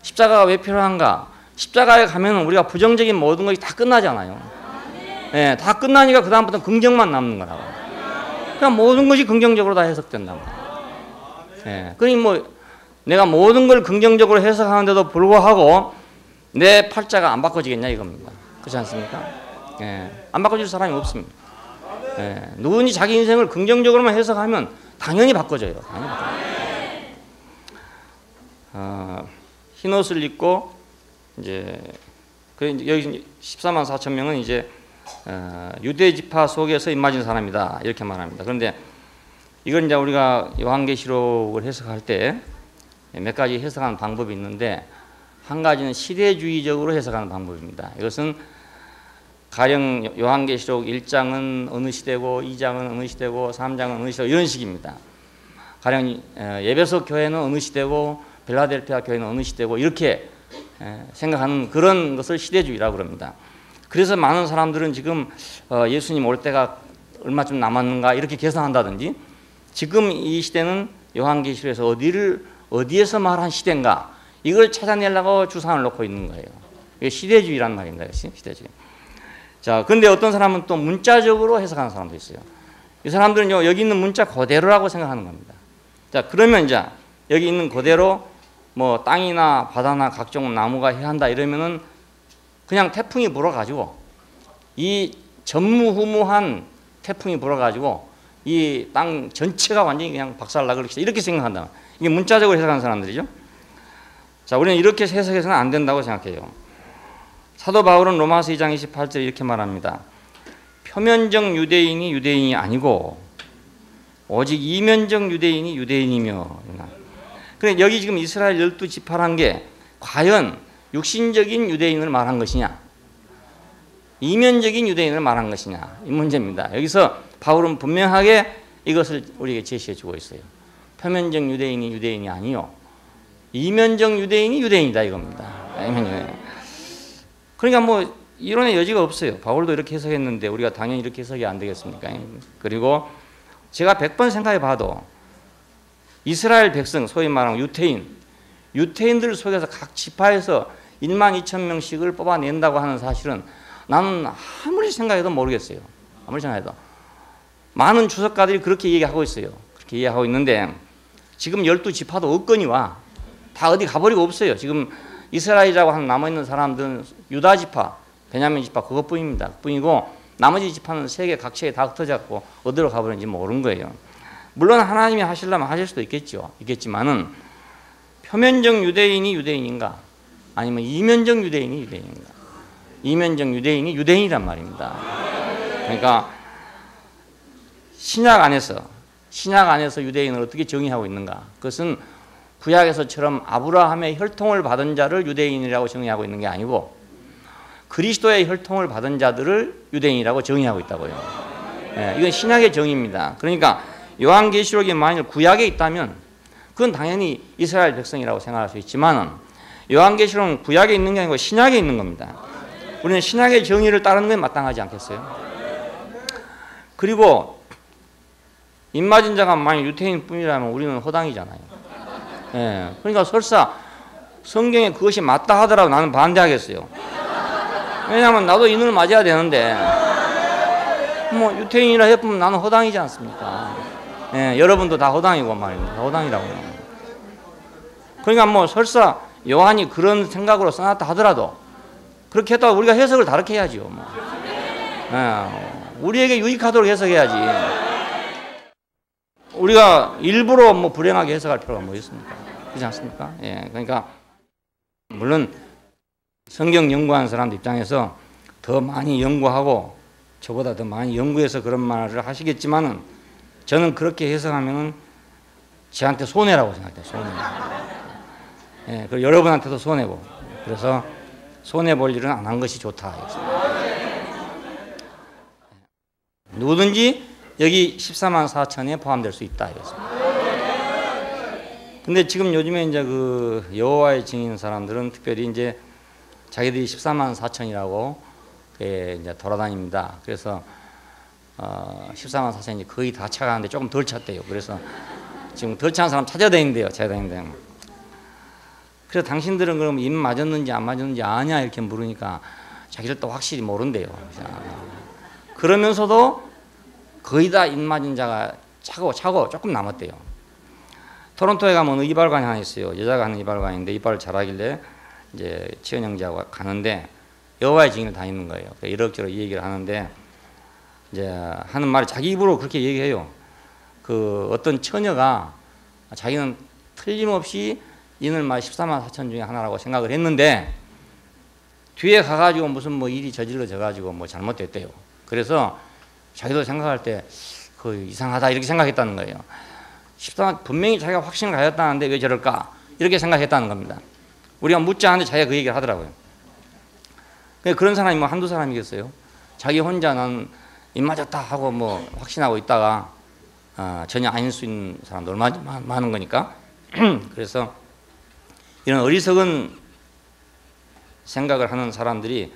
Speaker 1: 십자가가 왜 필요한가? 십자가에 가면 우리가 부정적인 모든 것이 다 끝나잖아요. 네, 다 끝나니까 그 다음부터 긍정만 남는 거라고. 그냥 모든 것이 긍정적으로 다 해석된다고. 네, 그러니 뭐 내가 모든 걸 긍정적으로 해석하는데도 불구하고 내 팔자가 안 바꿔지겠냐 이겁니다. 그렇지 않습니까? 네, 안 바꿔질 사람이 없습니다. 네, 누구든지 자기 인생을 긍정적으로만 해석하면 당연히 바꿔져요. 당연히 바꿔져요. 흰 옷을 입고 이제 여기 14만 4천 명은 이제 유대 지파 속에서 입맞은 사람이다 이렇게 말합니다. 그런데 이건 이제 우리가 요한계시록을 해석할 때 몇 가지 해석하는 방법이 있는데 한 가지는 시대주의적으로 해석하는 방법입니다. 이것은 가령 요한계시록 1장은 어느 시대고 2장은 어느 시대고 3장은 어느 시대고 이런 식입니다. 가령 에베소 교회는 어느 시대고 빌라델피아 교회는 어느 시대고 이렇게 생각하는 그런 것을 시대주의라고 그럽니다. 그래서 많은 사람들은 지금 예수님 올 때가 얼마쯤 남았는가 이렇게 계산한다든지 지금 이 시대는 요한계시록에서 어디에서 말한 시대인가 이걸 찾아내려고 주산을 놓고 있는 거예요. 이게 시대주의란 말입니다. 시대주의. 자, 근데 어떤 사람은 또 문자적으로 해석하는 사람도 있어요. 이 사람들은 여기 있는 문자 그대로라고 생각하는 겁니다. 자, 그러면 이제 여기 있는 그대로 뭐 땅이나 바다나 각종 나무가 해한다 이러면은 그냥 태풍이 불어가지고 이 전무후무한 태풍이 불어가지고 이 땅 전체가 완전히 그냥 박살나고 이렇게 생각한다. 이게 문자적으로 해석하는 사람들이죠. 자, 우리는 이렇게 해석해서는 안 된다고 생각해요. 사도 바울은 로마서 2장 28절에 이렇게 말합니다. 표면적 유대인이 유대인이 아니고 오직 이면적 유대인이 유대인이며. 그래 여기 지금 이스라엘 12지파란 게 과연 육신적인 유대인을 말한 것이냐 이면적인 유대인을 말한 것이냐 이 문제입니다. 여기서 바울은 분명하게 이것을 우리에게 제시해 주고 있어요. 표면적 유대인이 유대인이 아니요 이면적 유대인이 유대인이다 이겁니다. 그러니까 뭐 이론의 여지가 없어요. 바울도 이렇게 해석했는데 우리가 당연히 이렇게 해석이 안 되겠습니까? 그리고 제가 100번 생각해 봐도 이스라엘 백성 소위 말하는 유태인들 속에서 각 지파에서 1만 2천 명씩을 뽑아낸다고 하는 사실은 나는 아무리 생각해도 모르겠어요. 아무리 생각해도 많은 주석가들이 그렇게 얘기하고 있어요. 그렇게 얘기하고 있는데 지금 12지파도 없거니와 다 어디 가버리고 없어요. 지금 이스라엘이라고 하는 남아있는 사람들은 유다 지파, 베냐민 지파 그것뿐입니다. 그뿐이고 나머지 지파는 세계 각지에 다 흩어졌고 어디로 가버렸는지 모르는 거예요. 물론 하나님이 하시려면 하실 수도 있겠지만은 표면적 유대인이 유대인인가 아니면 이면적 유대인이 유대인인가 이면적 유대인이 유대인이란 말입니다. 그러니까 신약 안에서 유대인을 어떻게 정의하고 있는가 그것은 구약에서처럼 아브라함의 혈통을 받은 자를 유대인이라고 정의하고 있는 게 아니고 그리스도의 혈통을 받은 자들을 유대인이라고 정의하고 있다고요. 네, 이건 신약의 정의입니다. 그러니까 요한계시록이 만일 구약에 있다면 그건 당연히 이스라엘 백성이라고 생각할 수 있지만 요한계시록은 구약에 있는 게 아니고 신약에 있는 겁니다. 우리는 신약의 정의를 따르는 게 마땅하지 않겠어요? 그리고 입맞은 자가 만일 유태인 뿐이라면 우리는 허당이잖아요. 예, 그러니까 설사 성경에 그것이 맞다 하더라도 나는 반대하겠어요. 왜냐하면 나도 인을 맞아야 되는데 뭐 유태인이라 해보면 나는 허당이지 않습니까? 예, 여러분도 다 허당이고 말입니다. 허당이라고요. 그러니까 뭐 설사 요한이 그런 생각으로 써놨다 하더라도 그렇게 했다고 우리가 해석을 다르게 해야지요. 뭐. 예, 우리에게 유익하도록 해석해야지. 우리가 일부러 뭐 불행하게 해석할 필요가 뭐 있습니까? 그렇지 않습니까? 예, 그러니까 물론 성경 연구하는 사람들 입장에서 더 많이 연구하고 저보다 더 많이 연구해서 그런 말을 하시겠지만은 저는 그렇게 해석하면은 저한테 손해라고 생각해요. 손해. 예, 그리고 여러분한테도 손해고. 그래서 손해 볼 일은 안 한 것이 좋다. 누구든지 여기 14만 4천에 포함될 수 있다. 근데 지금 요즘에 이제 그 여호와의 증인 사람들은 특별히 이제 자기들이 14만 4천이라고 이제 돌아다닙니다. 그래서 14만 4천이 거의 다 차가는데 조금 덜 찼대요. 그래서 지금 덜 찬 사람 찾아다닌대요. 그래서 당신들은 그럼 입 맞았는지 안 맞았는지 아냐 이렇게 물으니까 자기들 또 확실히 모른대요. 그러면서도 거의 다 입 맞은 자가 차고 조금 남았대요. 토론토에 가면 이발관이 하나 있어요. 여자가 하는 이발관인데 이발을 잘하길래 이제 치연 형제하고 가는데 여호와의 증인을 다니는 거예요. 이럭저럭 이 얘기를 하는데 이제 하는 말이 자기 입으로 그렇게 얘기해요. 그 어떤 처녀가 자기는 틀림없이 이늘만 14만 4천 중에 하나라고 생각을 했는데 뒤에 가가지고 무슨 뭐 일이 저질러져가지고 뭐 잘못됐대요. 그래서 자기도 생각할 때 그 이상하다 이렇게 생각했다는 거예요. 14만 분명히 자기가 확신을 가졌다는데 왜 저럴까 이렇게 생각했다는 겁니다. 우리가 묻자 하는데 자기가 그 얘기를 하더라고요. 그런 사람이 뭐 한두 사람이겠어요. 자기 혼자 난 입 맞았다 하고 뭐 확신하고 있다가 전혀 아닐 수 있는 사람도 얼마나 많은 거니까. 그래서 이런 어리석은 생각을 하는 사람들이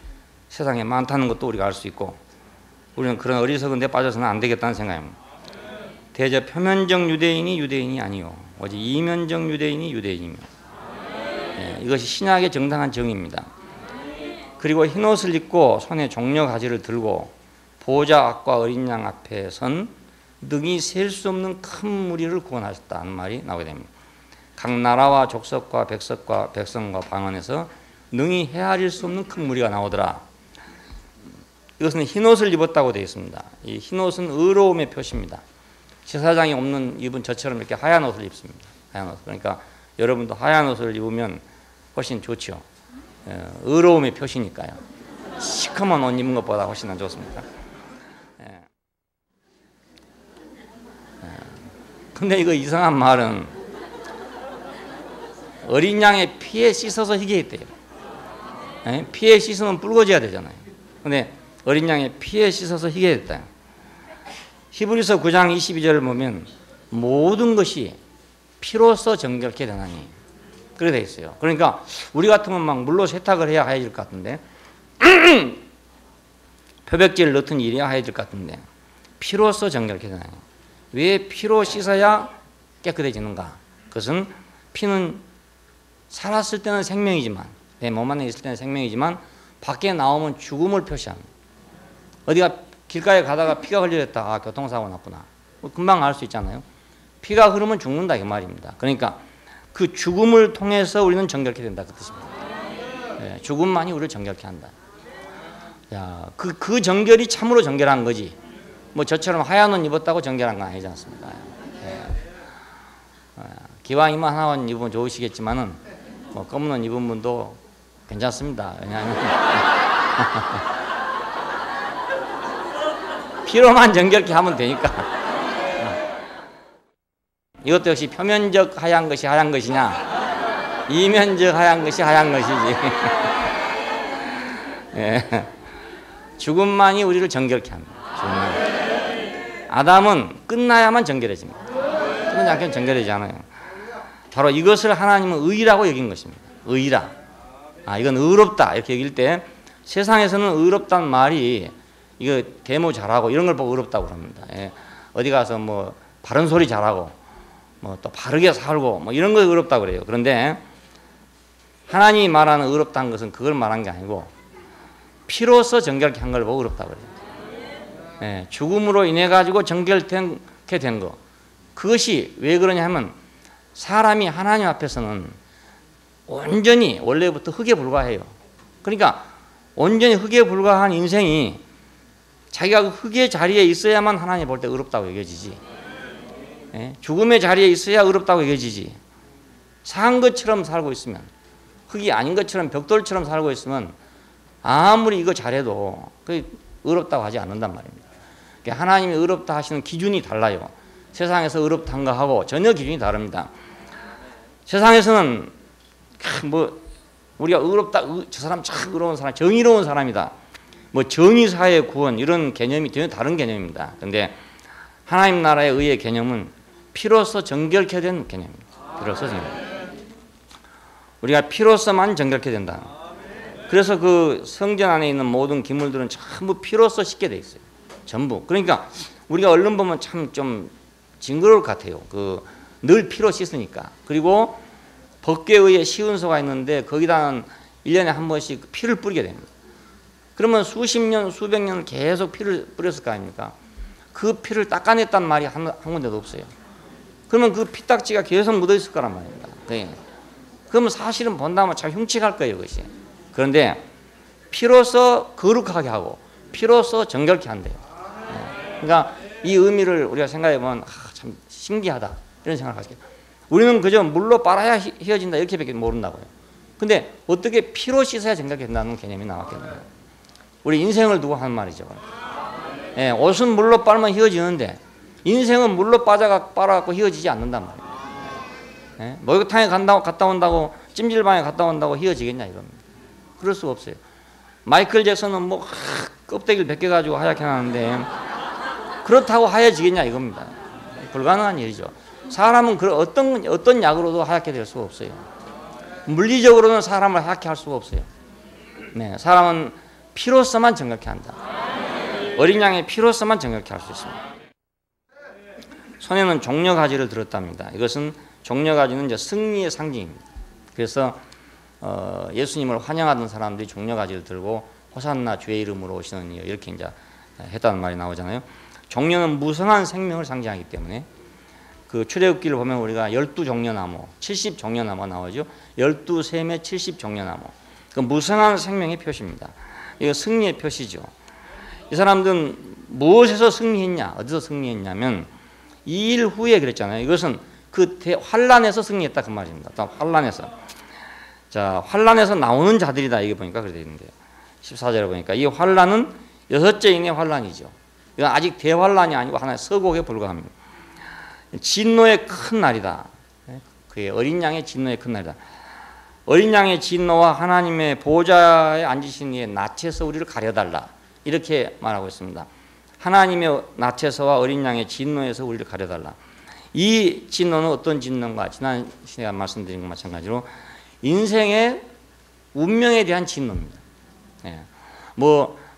Speaker 1: 세상에 많다는 것도 우리가 알 수 있고 우리는 그런 어리석은 데 빠져서는 안 되겠다는 생각입니다. 대저 표면적 유대인이 아니요 오직 이면적 유대인이며 예, 이것이 신약의 정당한 정의입니다. 그리고 흰옷을 입고 손에 종려 가지를 들고 보호자 앞과 어린 양 앞에 선 능히 셀 수 없는 큰 무리를 구원하셨다는 말이 나오게 됩니다. 각 나라와 족속과 백성과 방언에서 능히 헤아릴 수 없는 큰 무리가 나오더라. 이것은 흰옷을 입었다고 되어 있습니다. 이 흰옷은 의로움의 표시입니다. 제사장이 입은 저처럼 이렇게 하얀 옷을 입습니다. 하얀 옷. 그러니까 여러분도 하얀 옷을 입으면 훨씬 좋죠. 의로움의 표시니까요. 시커먼 옷 입은 것보다 훨씬 좋습니다. 근데 이거 이상한 말은 어린 양의 피에 씻어서 희게 했대요. 피에 씻으면 붉어져야 되잖아요. 근데 어린 양의 피에 씻어서 희게 했다. 히브리서 9장 22절을 보면 모든 것이 피로써 정결케 되나니 그렇게 되어 있어요. 그러니까 우리 같으면 막 물로 세탁을 해야 하얘질 것 같은데 표백제를 넣든 일해야 하얘질 것 같은데 피로써 정결케 되나니 왜 피로 씻어야 깨끗해지는가? 그것은 피는 살았을 때는 생명이지만 내 몸 안에 있을 때는 생명이지만 밖에 나오면 죽음을 표시합니다. 어디가 길가에 가다가 피가 흘렸다. 교통사고 났구나. 금방 알 수 있잖아요. 피가 흐르면 죽는다 이 말입니다. 그러니까 그 죽음을 통해서 우리는 정결케 된다 그 뜻입니다. 네, 죽음만이 우리를 정결케 한다. 야, 그 정결이 참으로 정결한 거지. 뭐 저처럼 하얀 옷 입었다고 정결한 건 아니지 않습니까? 네. 기왕이면 하얀 옷 입으면 좋으시겠지만은 뭐 검은 옷 입은 분도 괜찮습니다. 왜냐하면 피로만 정결케 하면 되니까. 이것도 역시 표면적 하얀 것이 하얀 것이냐 이면적 하얀 것이 하얀 것이지. 예. 죽음만이 우리를 정결케 합니다. 아담은 끝나야만 정결해집니다. 끝나지 않으면 정결해지지 않아요. 바로 이것을 하나님은 의라고 여긴 것입니다. 의라. 이건 의롭다 이렇게 여길 때 세상에서는 의롭다는 말이 이거 데모 잘하고 이런 걸 보고 의롭다고 합니다. 예. 어디 가서 뭐 바른 소리 잘하고 뭐 또 바르게 살고 뭐 이런 거 의롭다고 그래요. 그런데 하나님이 말하는 의롭다는 것은 그걸 말한 게 아니고 피로써 정결케 한 걸 보고 의롭다고 그래요. 예. 죽음으로 인해 가지고 정결케 된 거. 그것이 왜 그러냐 하면 사람이 하나님 앞에서는 온전히 원래부터 흙에 불과해요. 그러니까 온전히 흙에 불과한 인생이 자기가 그 흙의 자리에 있어야만 하나님 볼 때 의롭다고 여겨지지. 죽음의 자리에 있어야 의롭다고 여겨지지. 산 것처럼 살고 있으면, 흙이 아닌 것처럼 벽돌처럼 살고 있으면 아무리 이거 잘해도 그 의롭다고 하지 않는단 말입니다. 그러니까 하나님이 의롭다 하시는 기준이 달라요. 세상에서 의롭다한 거하고 전혀 기준이 다릅니다. 세상에서는 뭐 우리가 의롭다, 저 사람 참 의로운 사람, 정의로운 사람이다, 뭐 정의사회 구원, 이런 개념이 전혀 다른 개념입니다. 그런데 하나님 나라의 의의 개념은 피로써 정결케 된 개념입니다. 피로써 정결. 우리가 피로써만 정결케 된다. 그래서 그 성전 안에 있는 모든 기물들은 전부 피로써 씻게 돼 있어요. 전부. 그러니까 우리가 얼른 보면 참 좀 징그러울 것 같아요. 늘 피로 씻으니까. 그리고 법궤에 의해 시은소가 있는데 거기다는 1년에 한 번씩 피를 뿌리게 됩니다. 그러면 수십 년, 수백 년을 계속 피를 뿌렸을 거 아닙니까? 그 피를 닦아냈단 말이 한 군데도 없어요. 그러면 그 피딱지가 계속 묻어 있을 거란 말입니다. 네. 그러면 사실은 본다면 참 흉측할 거예요, 그것이. 그런데 피로써 거룩하게 하고 피로써 정결케 한대요. 네. 그러니까 이 의미를 우리가 생각해 보면 참 신기하다 이런 생각을 하시게. 우리는 그저 물로 빨아야 휘어진다 이렇게밖에 모른다고요. 근데 어떻게 피로 씻어야 정결케 된다는 개념이 나왔겠나요? 우리 인생을 두고 하는 말이죠. 예, 옷은 물로 빨면 휘어지는데 인생은 물로 빨아갖고 휘어지지 않는단 말이에요. 예? 목욕탕에 갔다 온다고 찜질방에 갔다 온다고 휘어지겠냐 이겁니다. 그럴 수가 없어요. 마이클 잭슨은 뭐 껍데기를 벗겨가지고 하얗게 하는데 그렇다고 하얘지겠냐 이겁니다. 불가능한 일이죠. 사람은 어떤 약으로도 하얗게 될 수가 없어요. 물리적으로는 사람을 하얗게 할 수가 없어요. 네, 사람은 피로써만 정결케 한다. 어린 양의 피로써만 정결케 할 수 있습니다. 손에는 종려가지를 들었답니다. 이것은 종려가지는 이제 승리의 상징입니다. 그래서 예수님을 환영하던 사람들이 종려가지를 들고 호산나 주의 이름으로 오시는 이여 이렇게 이제 했다는 말이 나오잖아요. 종려는 무성한 생명을 상징하기 때문에 그 출애굽기를 보면 우리가 12종려나무, 70종려나무가 나오죠. 12샘의 70종려나무. 그 무성한 생명의 표시입니다. 이거 승리의 표시죠. 이 사람들은 무엇에서 승리했냐, 어디서 승리했냐면 2일 후에 그랬잖아요. 이것은 그 환란에서 승리했다 그 말입니다. 환란에서. 자, 환란에서 나오는 자들이다 이게 보니까 그렇게 되는데요. 14절에 보니까 이 환란은 6째 인의 환란이죠. 이건 아직 대환란이 아니고 하나의 서곡에 불과합니다. 진노의 큰 날이다. 그게 어린 양의 진노의 큰 날이다. 어린 양의 진노와 하나님의 보좌에 앉으신 이의 낯에서 우리를 가려달라 이렇게 말하고 있습니다. 하나님의 낯에서와 어린 양의 진노에서 우리를 가려달라. 이 진노는 어떤 진노인가? 지난 시간에 말씀드린 것 마찬가지로 인생의 운명에 대한 진노입니다. 예.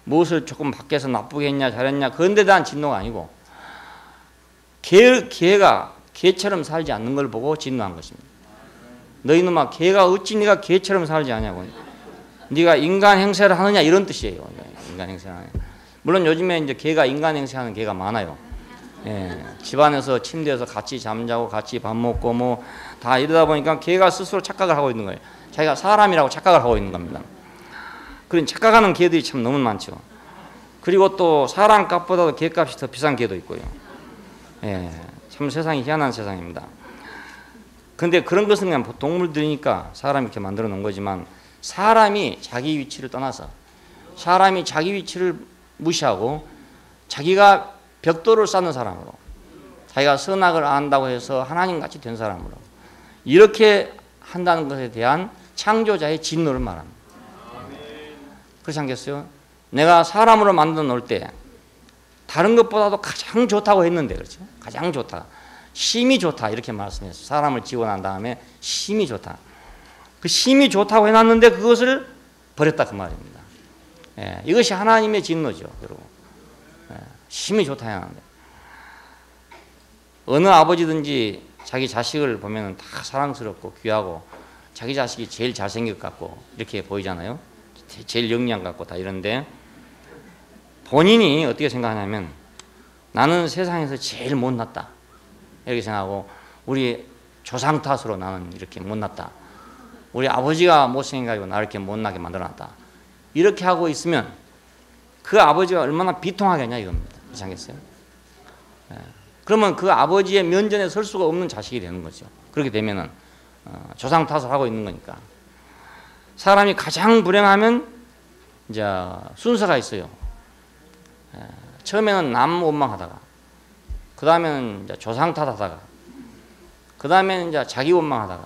Speaker 1: 무엇을 조금 밖에서 나쁘게 했냐 잘했냐 그런 데 대한 진노가 아니고 개가 개처럼 살지 않는 걸 보고 진노한 것입니다. 너희놈아 개가 어찌 네가 개처럼 살지 않냐고. 네가 인간 행세를 하느냐 이런 뜻이에요. 인간 행세를 하느냐. 물론 요즘에 이제 개가 인간 행세하는 개가 많아요. 예, 집안에서 침대에서 같이 잠자고 같이 밥 먹고 뭐 다 이러다 보니까 개가 스스로 착각을 하고 있는 거예요. 자기가 사람이라고 착각을 하고 있는 겁니다. 그런 착각하는 개들이 참 너무 많죠. 그리고 또 사람 값보다도 개 값이 더 비싼 개도 있고요. 예, 참 세상이 희한한 세상입니다. 근데 그런 것은 그냥 동물들이니까 사람이 이렇게 만들어 놓은 거지만 사람이 자기 위치를 떠나서 사람이 자기 위치를 무시하고 자기가 벽돌을 쌓는 사람으로 자기가 선악을 안다고 해서 하나님같이 된 사람으로 이렇게 한다는 것에 대한 창조자의 진노를 말합니다. 그렇지 않겠어요? 내가 사람으로 만들어 놓을 때 다른 것보다도 가장 좋다고 했는데 그렇죠? 가장 좋다. 심이 좋다 이렇게 말씀했어요. 사람을 지고 난 다음에 심이 좋다. 그 심이 좋다고 해놨는데 그것을 버렸다 그 말입니다. 예, 이것이 하나님의 진노죠. 여러분. 예, 심이 좋다 해놨는데 어느 아버지든지 자기 자식을 보면 다 사랑스럽고 귀하고 자기 자식이 제일 잘생길 것 같고 이렇게 보이잖아요. 제일 영리한 것 같고 다 이런데 본인이 어떻게 생각하냐면 나는 세상에서 제일 못났다 이렇게 생각하고 우리 조상 탓으로 나는 이렇게 못났다. 우리 아버지가 못생겨가지고 나를 이렇게 못나게 만들어놨다. 이렇게 하고 있으면 그 아버지가 얼마나 비통하겠냐 이겁니다. 그렇지 않겠어요? 그러면 그 아버지의 면전에 설 수가 없는 자식이 되는 거죠. 그렇게 되면은 조상 탓을 하고 있는 거니까. 사람이 가장 불행하면 이제 순서가 있어요. 처음에는 남 원망하다가, 그 다음에는 이제 조상 탓하다가, 그 다음에는 이제 자기 원망하다가,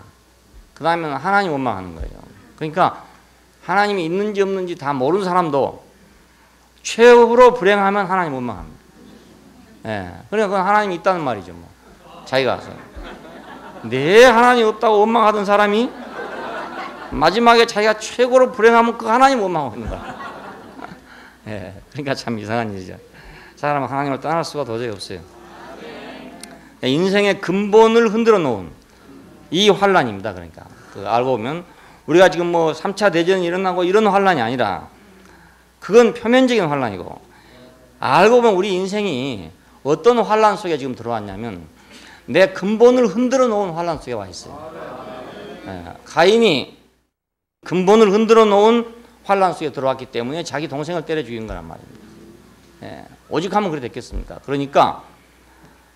Speaker 1: 그 다음에는 하나님 원망하는 거예요. 그러니까 하나님이 있는지 없는지 다 모르는 사람도 최후로 불행하면 하나님 원망합니다. 그러니까 그건 하나님이 있다는 말이죠. 뭐. 자기가 하나님 없다고 원망하던 사람이 마지막에 자기가 최고로 불행하면 그 하나님 원망하고 있는 거야. 그러니까 참 이상한 일이죠. 사람은 하나님을 떠날 수가 도저히 없어요. 인생의 근본을 흔들어 놓은 이 환란입니다. 그러니까 알고 보면 우리가 지금 뭐 3차 대전이 일어나고 이런 환란이 아니라 그건 표면적인 환란이고, 알고 보면 우리 인생이 어떤 환란 속에 지금 들어왔냐면 내 근본을 흔들어 놓은 환란 속에 와 있어요. 가인이 근본을 흔들어 놓은 환란 속에 들어왔기 때문에 자기 동생을 때려 죽인 거란 말입니다. 오직 하면 그래 됐겠습니까? 그러니까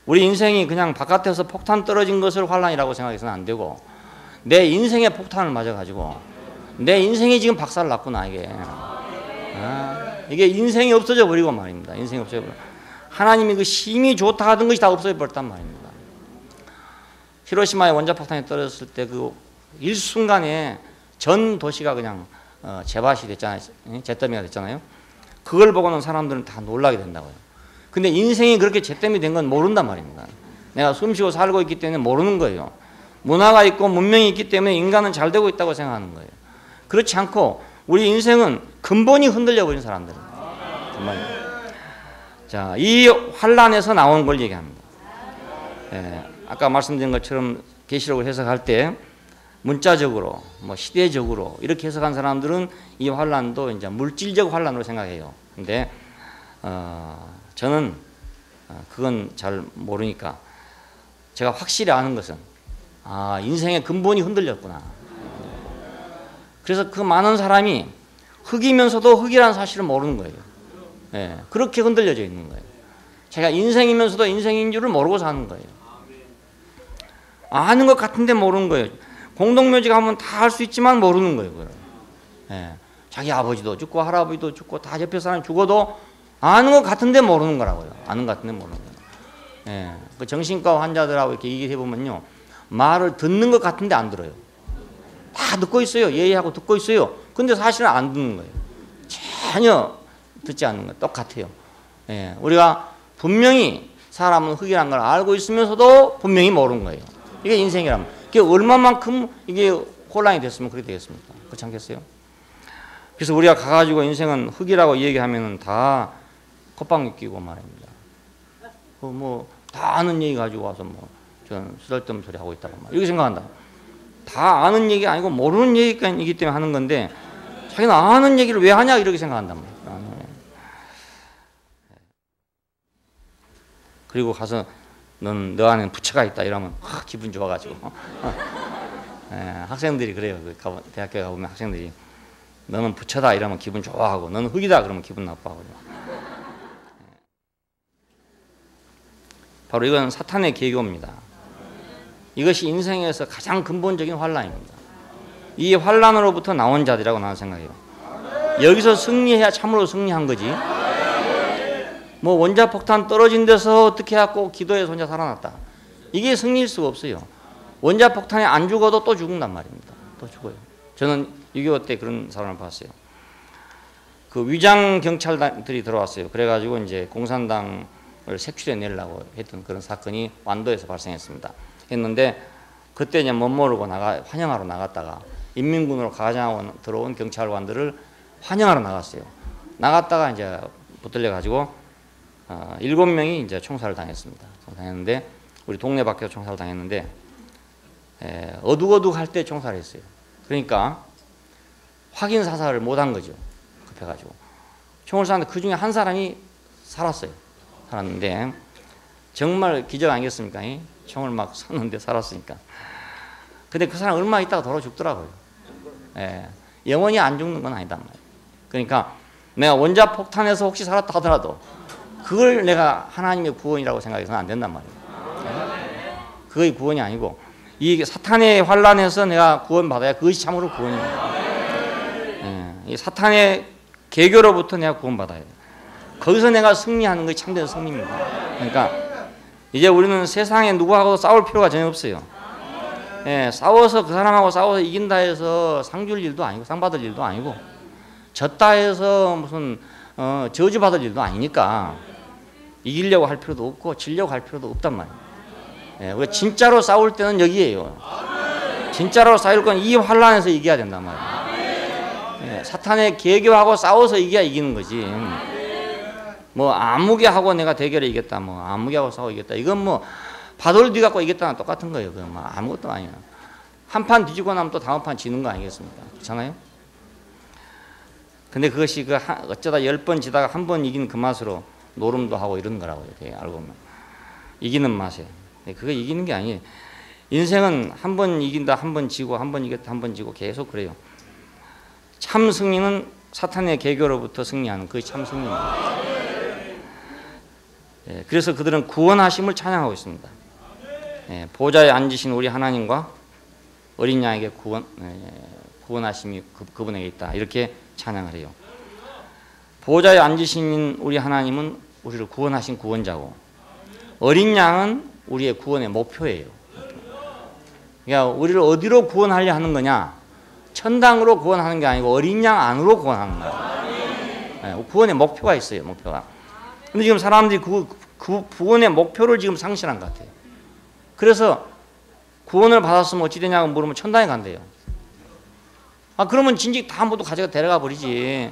Speaker 1: 우리 인생이 그냥 바깥에서 폭탄 떨어진 것을 환란이라고 생각해서는 안 되고, 내 인생에 폭탄을 맞아가지고 내 인생이 지금 박살을 났구나 이게. 이게 인생이 없어져 버리고 말입니다. 인생이 없어져 버려. 하나님이 그 힘이 좋다 하던 것이 다 없어져 버렸단 말입니다. 히로시마에 원자폭탄이 떨어졌을 때 그 일순간에 전 도시가 그냥 재밭이 됐잖아요. 잿더미가 됐잖아요. 그걸 보고는 사람들은 다 놀라게 된다고요. 근데 인생이 그렇게 잿더미 된 건 모른단 말입니다. 내가 숨쉬고 살고 있기 때문에 모르는 거예요. 문화가 있고 문명이 있기 때문에 인간은 잘 되고 있다고 생각하는 거예요. 그렇지 않고 우리 인생은 근본이 흔들려 버린 사람들입니다. 정말. 자, 이 환란에서 나온 걸 얘기합니다. 아까 말씀드린 것처럼 계시록을 해석할 때 문자적으로, 뭐 시대적으로 이렇게 해석한 사람들은 이 환란도 이제 물질적 환란으로 생각해요. 근데 저는 그건 잘 모르니까 제가 확실히 아는 것은 인생의 근본이 흔들렸구나. 그래서 그 많은 사람이 흙이면서도 흙이라는 사실을 모르는 거예요. 그렇게 흔들려져 있는 거예요. 제가 인생이면서도 인생인 줄을 모르고 사는 거예요. 아는 것 같은데 모르는 거예요. 공동묘지 가면 다 할 수 있지만 모르는 거예요. 자기 아버지도 죽고 할아버지도 죽고 다 옆에 사람 죽어도 아는 것 같은데 모르는 거라고요. 아는 것 같은데 모르는 거예요. 그 정신과 환자들하고 이렇게 얘기해 보면요, 말을 듣는 것 같은데 안 들어요. 다 듣고 있어요. 예의하고 듣고 있어요. 근데 사실은 안 듣는 거예요. 전혀 듣지 않는 거예요. 똑같아요. 우리가 분명히 사람은 흙이라는 걸 알고 있으면서도 분명히 모르는 거예요. 이게 인생이라면. 그게 얼마만큼 이게 혼란이 됐으면 그렇게 되겠습니까? 그렇지 않겠어요? 그래서 우리가 가가지고 인생은 흙이라고 얘기하면 다 콧방귀 끼고 말입니다. 뭐 다 아는 얘기 가지고 와서 뭐 저는 쓰잘데없는 소리 하고 있다고 막 이렇게 생각한다. 다 아는 얘기 아니고 모르는 얘기이기 때문에 하는 건데 자기는 아는 얘기를 왜 하냐 이렇게 생각한단 말이에요. 그리고 가서 너 안에는 부처가 있다 이러면 기분 좋아가지고 학생들이 그래요. 대학교에 가보면 학생들이 너는 부처다 이러면 기분 좋아하고 너는 흙이다 그러면 기분 나빠하고. 바로 이건 사탄의 계교입니다. 이것이 인생에서 가장 근본적인 환란입니다. 이 환란으로부터 나온 자들이라고 나는 생각해요. 여기서 승리해야 참으로 승리한 거지. 뭐 원자폭탄 떨어진 데서 어떻게 해갖고 기도해서 혼자 살아났다. 이게 승리일 수가 없어요. 원자폭탄에 안 죽어도 또 죽는단 말입니다. 또 죽어요. 저는 6.25 때 그런 사람을 봤어요. 그 위장 경찰들이 들어왔어요. 그래가지고 이제 공산당을 색출해 내려고 했던 그런 사건이 완도에서 발생했습니다. 했는데 그때 이제 못 모르고 환영하러 나갔다가 인민군으로 가장하고 들어온 경찰관들을 환영하러 나갔어요. 나갔다가 이제 붙들려가지고 7명이 이제 총살을 당했습니다. 당했는데 우리 동네 밖에서 총살을 당했는데 어둑어둑 할 때 총살했어요. 그러니까 확인 사살을 못한 거죠. 급해가지고 총을 쐈는데 그 중에 한 사람이 살았어요. 살았는데 정말 기적 아니겠습니까? 총을 막 쐈는데 살았으니까. 근데 그 사람 얼마 있다가 돌아 죽더라고요. 영원히 안 죽는 건 아니단 말이에요. 그러니까 내가 원자폭탄에서 혹시 살았다 하더라도 그걸 내가 하나님의 구원이라고 생각해서는 안 된단 말이에요. 그게 구원이 아니고 이 사탄의 환란에서 내가 구원받아야 그것이 참으로 구원입니다. 이 사탄의 계교로부터 내가 구원받아야 돼요. 거기서 내가 승리하는 것이 참된 승리입니다. 그러니까 이제 우리는 세상에 누구하고 싸울 필요가 전혀 없어요. 싸워서 그 사람하고 싸워서 이긴다 해서 상 줄 일도 아니고 상 받을 일도 아니고 졌다 해서 무슨 저주받을 일도 아니니까 이기려고 할 필요도 없고 지려고 할 필요도 없단 말이에요. 우리가 진짜로 싸울 때는 여기에요. 진짜로 싸울 건 이 환란에서 이겨야 된단 말이에요. 사탄의 계교하고 싸워서 이겨야 이기는 거지. 뭐 아무개하고 내가 대결에 이겼다, 뭐 아무개하고 싸워 이겼다, 이건 뭐 바돌 갖고 이겼다랑 똑같은 거예요. 그건 뭐 아무것도 아니에요. 한 판 뒤지고 나면 또 다음 판 지는 거 아니겠습니까? 그렇잖아요. 근데 그것이 어쩌다 10번 지다가 한 번 이기는 그 맛으로 노름도 하고 이런 거라고요. 되게 알고 보면 이기는 맛에. 그거 이기는 게 아니에요. 인생은 한 번 이긴다, 한 번 지고, 한 번 이겼다, 한 번 지고 계속 그래요. 참 승리는 사탄의 계교로부터 승리하는 그게 참 승리입니다. 그래서 그들은 구원하심을 찬양하고 있습니다. 보좌에 앉으신 우리 하나님과 어린 양에게 구원하심이 그분에게 있다, 이렇게 찬양을 해요. 보좌에 앉으신 우리 하나님은 우리를 구원하신 구원자고, 어린 양은 우리의 구원의 목표예요. 그러니까 우리를 어디로 구원하려 하는 거냐? 천당으로 구원하는 게 아니고 어린 양 안으로 구원하는 거예요. 구원의 목표가 있어요. 목표가. 근데 지금 사람들이 그 구원의 목표를 지금 상실한 것 같아요. 그래서 구원을 받았으면 어찌 되냐고 물으면 천당에 간대요. 그러면 진즉 다 모두 가져가 데려가 버리지.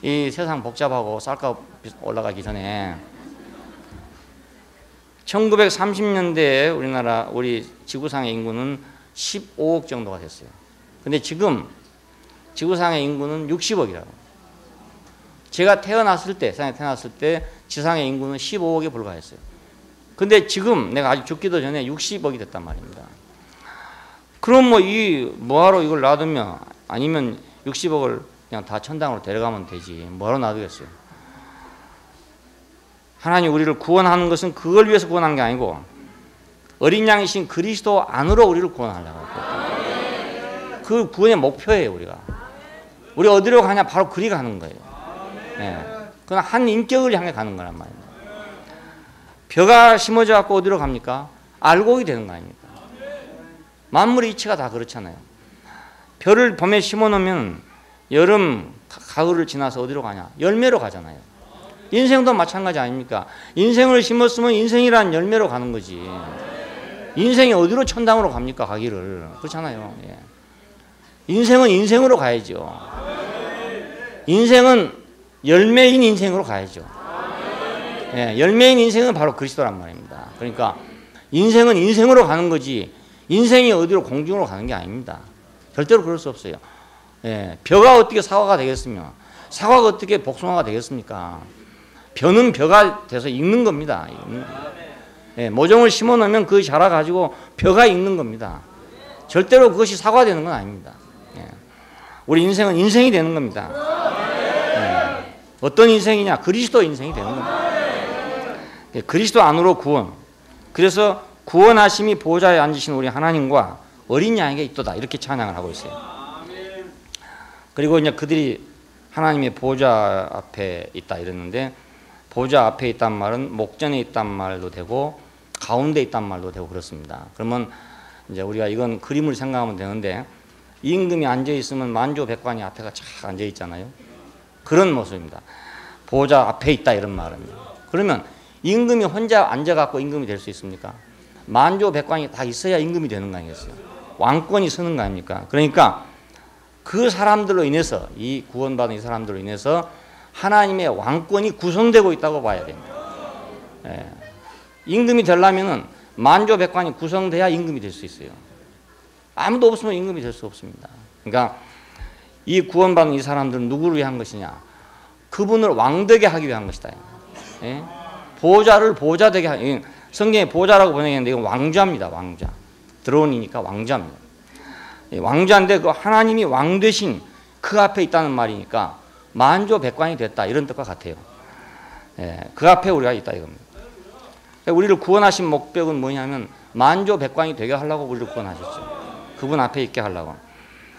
Speaker 1: 이 세상 복잡하고 쌀값 올라가기 전에. 1930년대에 우리 지구상의 인구는 15억 정도가 됐어요. 근데 지금 지구상의 인구는 60억이라고. 제가 세상에 태어났을 때 지상의 인구는 15억에 불과했어요. 근데 지금 내가 아직 죽기도 전에 60억이 됐단 말입니다. 그럼 뭐하러 이걸 놔두면, 아니면 60억을 그냥 다 천당으로 데려가면 되지. 뭐하러 놔두겠어요. 하나님 우리를 구원하는 것은 그걸 위해서 구원한 게 아니고 어린 양이신 그리스도 안으로 우리를 구원하려고 했거든요. 그 구원의 목표예요. 우리 어디로 가냐? 바로 그리 가는 거예요. 그건 한 인격을 향해 가는 거란 말입니다. 벼가 심어져 갖고 어디로 갑니까? 알곡이 되는 거 아닙니까? 만물의 이치가 다 그렇잖아요. 벼를 봄에 심어 놓으면 여름, 가을을 지나서 어디로 가냐? 열매로 가잖아요. 인생도 마찬가지 아닙니까? 인생을 심었으면 인생이란 열매로 가는 거지. 인생이 어디로 천당으로 갑니까? 가기를. 그렇잖아요. 인생은 인생으로 가야죠. 인생은 열매인 인생으로 가야죠. 열매인 인생은 바로 그리스도란 말입니다. 그러니까 인생은 인생으로 가는 거지 인생이 어디로 공중으로 가는 게 아닙니다. 절대로 그럴 수 없어요. 벼가 어떻게 사과가 되겠으며 사과가 어떻게 복숭아가 되겠습니까? 벼는 벼가 돼서 익는 겁니다. 모종을 심어 놓으면 그것이 자라가지고 벼가 익는 겁니다. 절대로 그것이 사과 되는 건 아닙니다. 우리 인생은 인생이 되는 겁니다. 어떤 인생이냐? 그리스도 인생이 되는 겁니다. 그리스도 안으로 구원. 그래서 구원하심이 보좌에 앉으신 우리 하나님과 어린 양에게 있도다, 이렇게 찬양을 하고 있어요. 그리고 이제 그들이 하나님의 보좌 앞에 있다 이랬는데, 보좌 앞에 있단 말은 목전에 있단 말도 되고 가운데 있단 말도 되고 그렇습니다. 그러면 이제 우리가 이건 그림을 생각하면 되는데, 임금이 앉아 있으면 만조백관이 앞에가 쫙 앉아 있잖아요. 그런 모습입니다. 보좌 앞에 있다 이런 말은. 그러면 임금이 혼자 앉아갖고 임금이 될 수 있습니까? 만조백관이 다 있어야 임금이 되는 거 아니겠어요? 왕권이 서는 거 아닙니까? 그러니까 그 사람들로 인해서, 이 구원받은 이 사람들로 인해서 하나님의 왕권이 구성되고 있다고 봐야 됩니다. 임금이 되려면은 만조백관이 구성돼야 임금이 될 수 있어요. 아무도 없으면 임금이 될 수 없습니다. 그러니까 이 구원받은 이 사람들은 누구를 위한 것이냐? 그분을 왕되게 하기 위한 것이다. 보좌를 보좌되게 하기. 성경에 보좌라고 번역했는데 이건 왕좌입니다. 왕좌. 드론이니까 왕좌입니다. 왕좌인데 그 하나님이 왕 되신 그 앞에 있다는 말이니까 만조백관이 됐다, 이런 뜻과 같아요. 예, 그 앞에 우리가 있다 이겁니다. 우리를 구원하신 목적은 뭐냐면 만조백광이 되게 하려고 우리를 구원하셨죠. 그분 앞에 있게 하려고.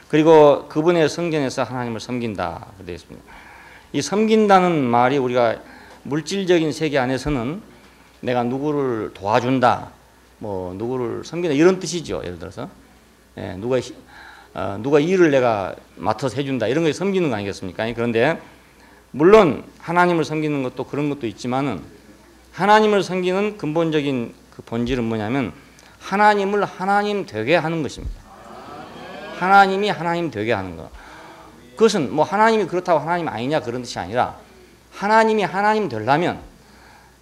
Speaker 1: 그리고 그분의 성전에서 하나님을 섬긴다 되어 있습니다. 이 섬긴다는 말이 우리가 물질적인 세계 안에서는 내가 누구를 도와준다, 뭐 누구를 섬긴다 이런 뜻이죠. 예를 들어서 예, 누가 일을 내가 맡아서 해준다 이런 걸 섬기는 거 아니겠습니까? 그런데 물론 하나님을 섬기는 것도 그런 것도 있지만은 하나님을 섬기는 근본적인 그 본질은 뭐냐면 하나님을 하나님 되게 하는 것입니다. 하나님이 하나님 되게 하는 것. 그것은 뭐 하나님이 그렇다고 하나님 아니냐 그런 뜻이 아니라 하나님이 하나님 되려면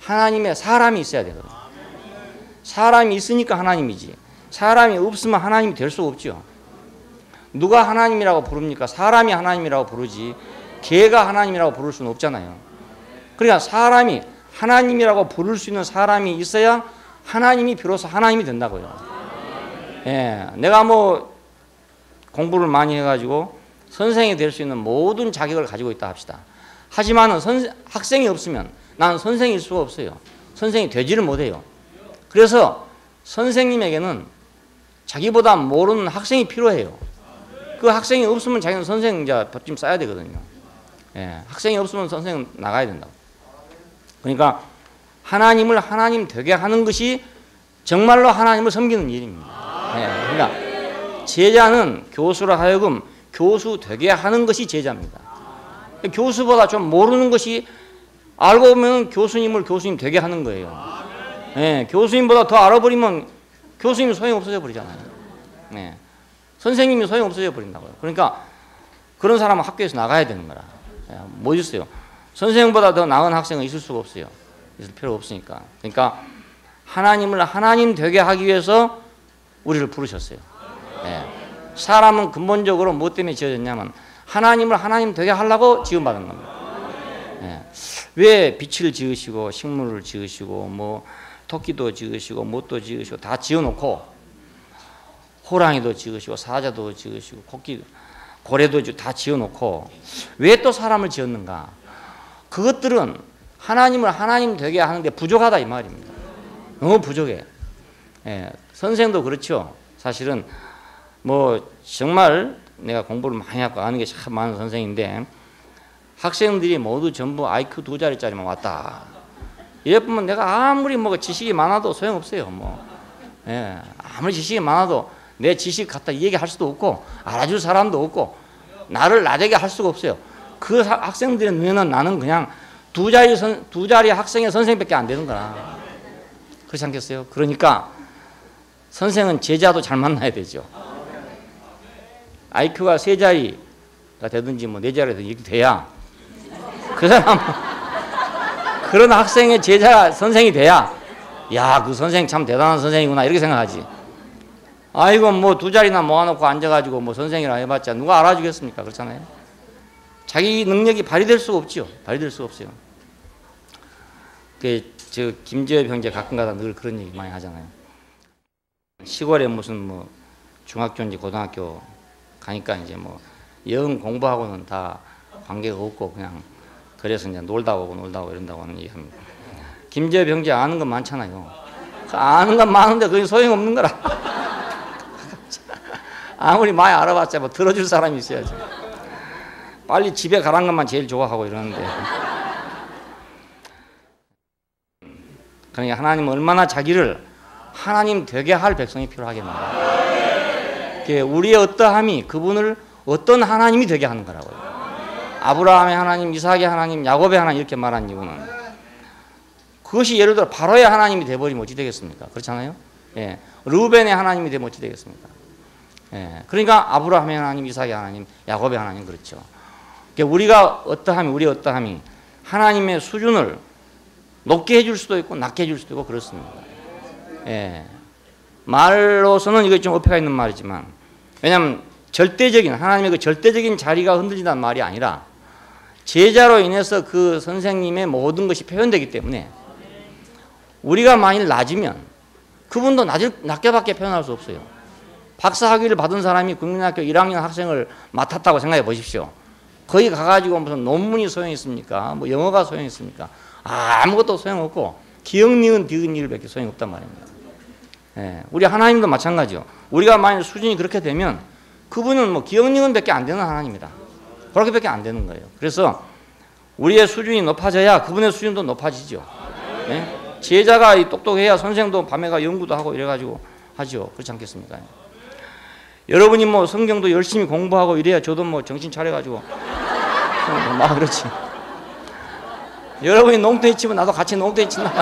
Speaker 1: 하나님의 사람이 있어야 되거든요. 사람이 있으니까 하나님이지. 사람이 없으면 하나님이 될 수가 없죠. 누가 하나님이라고 부릅니까? 사람이 하나님이라고 부르지 개가 하나님이라고 부를 수는 없잖아요. 그러니까 사람이 하나님이라고 부를 수 있는 사람이 있어야 하나님이 비로소 하나님이 된다고요. 예, 내가 뭐 공부를 많이 해가지고 선생이 될 수 있는 모든 자격을 가지고 있다 합시다. 하지만 학생이 없으면 나는 선생일 수가 없어요. 선생이 되지를 못해요. 그래서 선생님에게는 자기보다 모르는 학생이 필요해요. 그 학생이 없으면 자기는 선생자 법좀 써야 되거든요. 예, 학생이 없으면 선생은 나가야 된다고. 그러니까 하나님을 하나님 되게 하는 것이 정말로 하나님을 섬기는 일입니다. 예, 그러니까 제자는 교수로 하여금 교수 되게 하는 것이 제자입니다. 교수보다 좀 모르는 것이 알고 보면 교수님을 교수님 되게 하는 거예요. 예, 교수님보다 더 알아버리면 교수님이 소용 없어져 버리잖아요. 예, 선생님이 소용 없어져 버린다고요. 그러니까 그런 사람은 학교에서 나가야 되는 거라. 예, 못 있어요. 선생님보다 더 나은 학생은 있을 수가 없어요. 있을 필요 없으니까. 그러니까 하나님을 하나님 되게 하기 위해서 우리를 부르셨어요. 예, 사람은 근본적으로 무엇 때문에 지어졌냐면 하나님을 하나님 되게 하려고 지음받은 겁니다. 예, 왜 빛을 지으시고 식물을 지으시고 뭐 토끼도 지으시고 뭣도 지으시고 다 지어놓고 호랑이도 지으시고 사자도 지으시고 고래도 다 지어놓고 왜 또 사람을 지었는가? 그것들은 하나님을 하나님 되게 하는데 부족하다 이 말입니다. 너무 부족해. 예, 선생도 그렇죠. 사실은 뭐 정말 내가 공부를 많이 하고 아는 게 참 많은 선생인데 학생들이 모두 전부 IQ 2자리짜리만 왔다. 이래보면 내가 아무리 뭐 지식이 많아도 소용없어요. 뭐 예, 아무리 지식이 많아도 내 지식 갖다 얘기할 수도 없고 알아줄 사람도 없고 나를 나대게 할 수가 없어요. 그 학생들의 눈에는 나는 그냥 두 자리 학생의 선생밖에 안 되는 거라. 그렇지 않겠어요? 그러니까 선생은 제자도 잘 만나야 되죠. IQ가 3자리가 되든지 뭐 4자리가 되든지 이렇게 돼야 그 사람 그런 학생의 제자 선생이 돼야 야, 그 선생 참 대단한 선생이구나 이렇게 생각하지. 아이고 뭐 2자리나 모아놓고 앉아가지고 뭐 선생이라 해봤자 누가 알아주겠습니까? 그렇잖아요. 자기 능력이 발휘될 수가 없죠. 발휘될 수가 없어요. 저 김재엽 형제 가끔가다 늘 그런 얘기 많이 하잖아요. 시골에 무슨 뭐 중학교인지 고등학교 가니까 이제 뭐 영 공부하고는 다 관계가 없고 그냥 그래서 이제 놀다 오고 이런다고 하는 얘기합니다. 김재엽 형제 아는 건 많잖아요. 아는 건 많은데 그게 소용없는 거라. 아무리 많이 알아봤자 뭐 들어줄 사람이 있어야지. 빨리 집에 가라는 것만 제일 좋아하고 이러는데. 그러니까 하나님은 얼마나 자기를 하나님 되게 할 백성이 필요하겠는가. 우리의 어떠함이 그분을 어떤 하나님이 되게 하는 거라고요. 아브라함의 하나님, 이삭의 하나님, 야곱의 하나님 이렇게 말한 이유는 그것이 예를 들어 바로의 하나님이 돼버리면 어찌 되겠습니까? 그렇잖아요. 예, 르우벤의 하나님이 되면 어찌 되겠습니까? 예, 그러니까 아브라함의 하나님, 이삭의 하나님, 야곱의 하나님 그렇죠. 그러니까 우리가 우리의 어떠함이 하나님의 수준을 높게 해줄 수도 있고 낮게 해줄 수도 있고 그렇습니다. 예, 말로서는 이거 좀 어폐가 있는 말이지만 왜냐하면 하나님의 그 절대적인 자리가 흔들린다는 말이 아니라 제자로 인해서 그 선생님의 모든 것이 표현되기 때문에 우리가 만일 낮으면 그분도 낮게밖에 표현할 수 없어요. 박사학위를 받은 사람이 국민학교 1학년 학생을 맡았다고 생각해 보십시오. 거기 가가지고 무슨 논문이 소용있습니까? 뭐 영어가 소용있습니까? 아무것도 소용없고 기억 니은 디귿 일밖에 소용없단 말입니다. 예, 우리 하나님도 마찬가지요. 우리가 만약 수준이 그렇게 되면 그분은 뭐 기억 니은밖에 안 되는 하나님이다. 그렇게밖에 안 되는 거예요. 그래서 우리의 수준이 높아져야 그분의 수준도 높아지죠. 예? 제자가 똑똑해야 선생도 밤에가 연구도 하고 이래가지고 하죠. 그렇지 않겠습니까? 여러분이 뭐 성경도 열심히 공부하고 이래야 저도 뭐 정신 차려가지고 막 그렇지. 여러분이 농땡이 치면 나도 같이 농땡이 친다.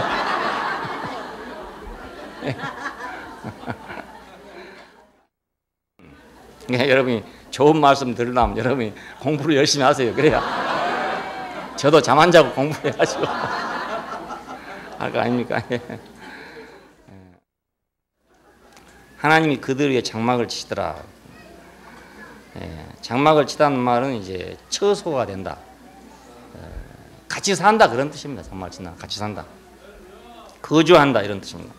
Speaker 1: 여러분이 좋은 말씀 들으려면 여러분이 공부를 열심히 하세요. 그래야 저도 잠 안 자고 공부해가지고 할 거 아닙니까? 하나님이 그들 위해 장막을 치더라. 장막을 치다는 말은 이제 처소가 된다. 같이 산다 그런 뜻입니다. 장막을 친다. 같이 산다. 거주한다 이런 뜻입니다.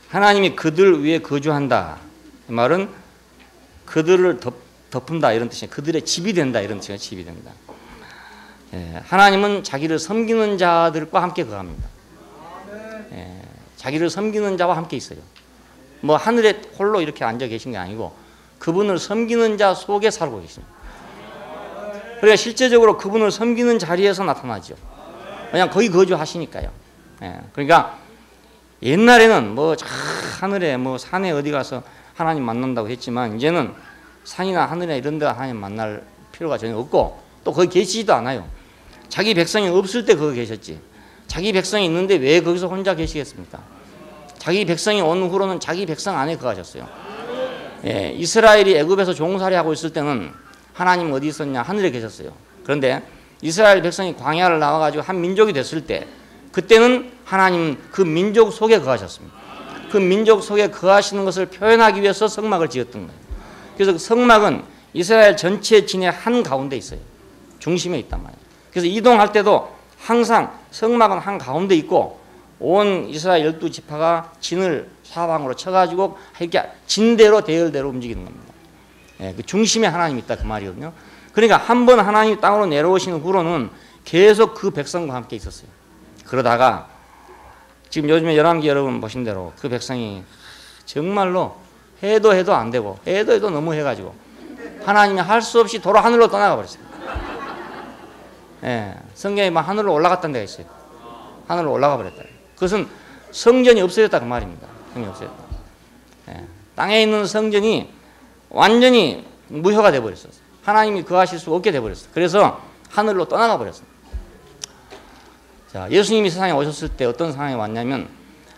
Speaker 1: 하나님이 그들 위해 거주한다. 이 말은 그들을 덮은다 이런 뜻이에요. 그들의 집이 된다 이런 뜻이에요. 집이 된다. 하나님은 자기를 섬기는 자들과 함께 거합니다. 자기를 섬기는 자와 함께 있어요. 뭐 하늘에 홀로 이렇게 앉아 계신 게 아니고 그분을 섬기는 자 속에 살고 계십니다. 그러니까 실제적으로 그분을 섬기는 자리에서 나타나죠. 그냥 거기 거주하시니까요. 그러니까 옛날에는 뭐 하늘에 뭐 산에 어디 가서 하나님 만난다고 했지만 이제는 산이나 하늘에 이런 데 하나님 만날 필요가 전혀 없고 또 거기 계시지도 않아요. 자기 백성이 없을 때 거기 계셨지. 자기 백성이 있는데 왜 거기서 혼자 계시겠습니까? 자기 백성이 온 후로는 자기 백성 안에 거하셨어요. 이스라엘이 애굽에서 종살이하고 있을 때는 하나님 어디 있었냐? 하늘에 계셨어요. 그런데 이스라엘 백성이 광야를 나와가지고 한 민족이 됐을 때 그때는 하나님 그 민족 속에 거하셨습니다. 그 민족 속에 거하시는 것을 표현하기 위해서 성막을 지었던 거예요. 그래서 성막은 이스라엘 전체 진의 한 가운데 있어요. 중심에 있단 말이에요. 그래서 이동할 때도 항상 성막은 한 가운데 있고 온 이스라엘 12지파가 진을 사방으로 쳐가지고 이렇게 진대로 대열대로 움직이는 겁니다. 그 중심에 하나님이 있다 그 말이거든요. 그러니까 한 번 하나님이 땅으로 내려오신 후로는 계속 그 백성과 함께 있었어요. 그러다가 지금 요즘에 열왕기 여러분 보신 대로 그 백성이 정말로 해도 안 되고 해도 너무 해가지고 하나님이 할 수 없이 도로 하늘로 떠나가 버렸어요. 성경에 막 하늘로 올라갔다는 데가 있어요. 하늘로 올라가 버렸다. 그것은 성전이 없어졌다 그 말입니다. 성전이 없어졌다. 땅에 있는 성전이 완전히 무효가 돼버렸어요. 하나님이 거하실 수 없게 돼버렸어요. 그래서 하늘로 떠나가 버렸어요. 자, 예수님이 세상에 오셨을 때 어떤 상황이 왔냐면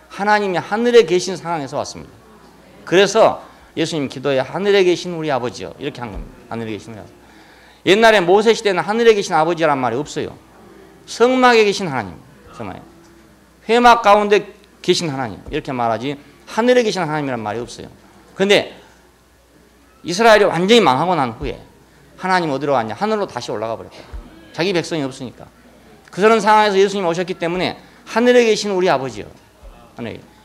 Speaker 1: 하나님이 하늘에 계신 상황에서 왔습니다. 그래서 예수님 기도에 하늘에 계신 우리 아버지요 이렇게 한 겁니다. 하늘에 계신 우리 아버지. 옛날에 모세 시대는 하늘에 계신 아버지란 말이 없어요. 성막에 계신 하나님, 성막에. 회막 가운데 계신 하나님 이렇게 말하지 하늘에 계신 하나님이란 말이 없어요. 그런데 이스라엘이 완전히 망하고 난 후에 하나님 어디로 갔냐? 하늘로 다시 올라가 버렸다. 자기 백성이 없으니까. 그런 상황에서 예수님이 오셨기 때문에 하늘에 계신 우리 아버지요.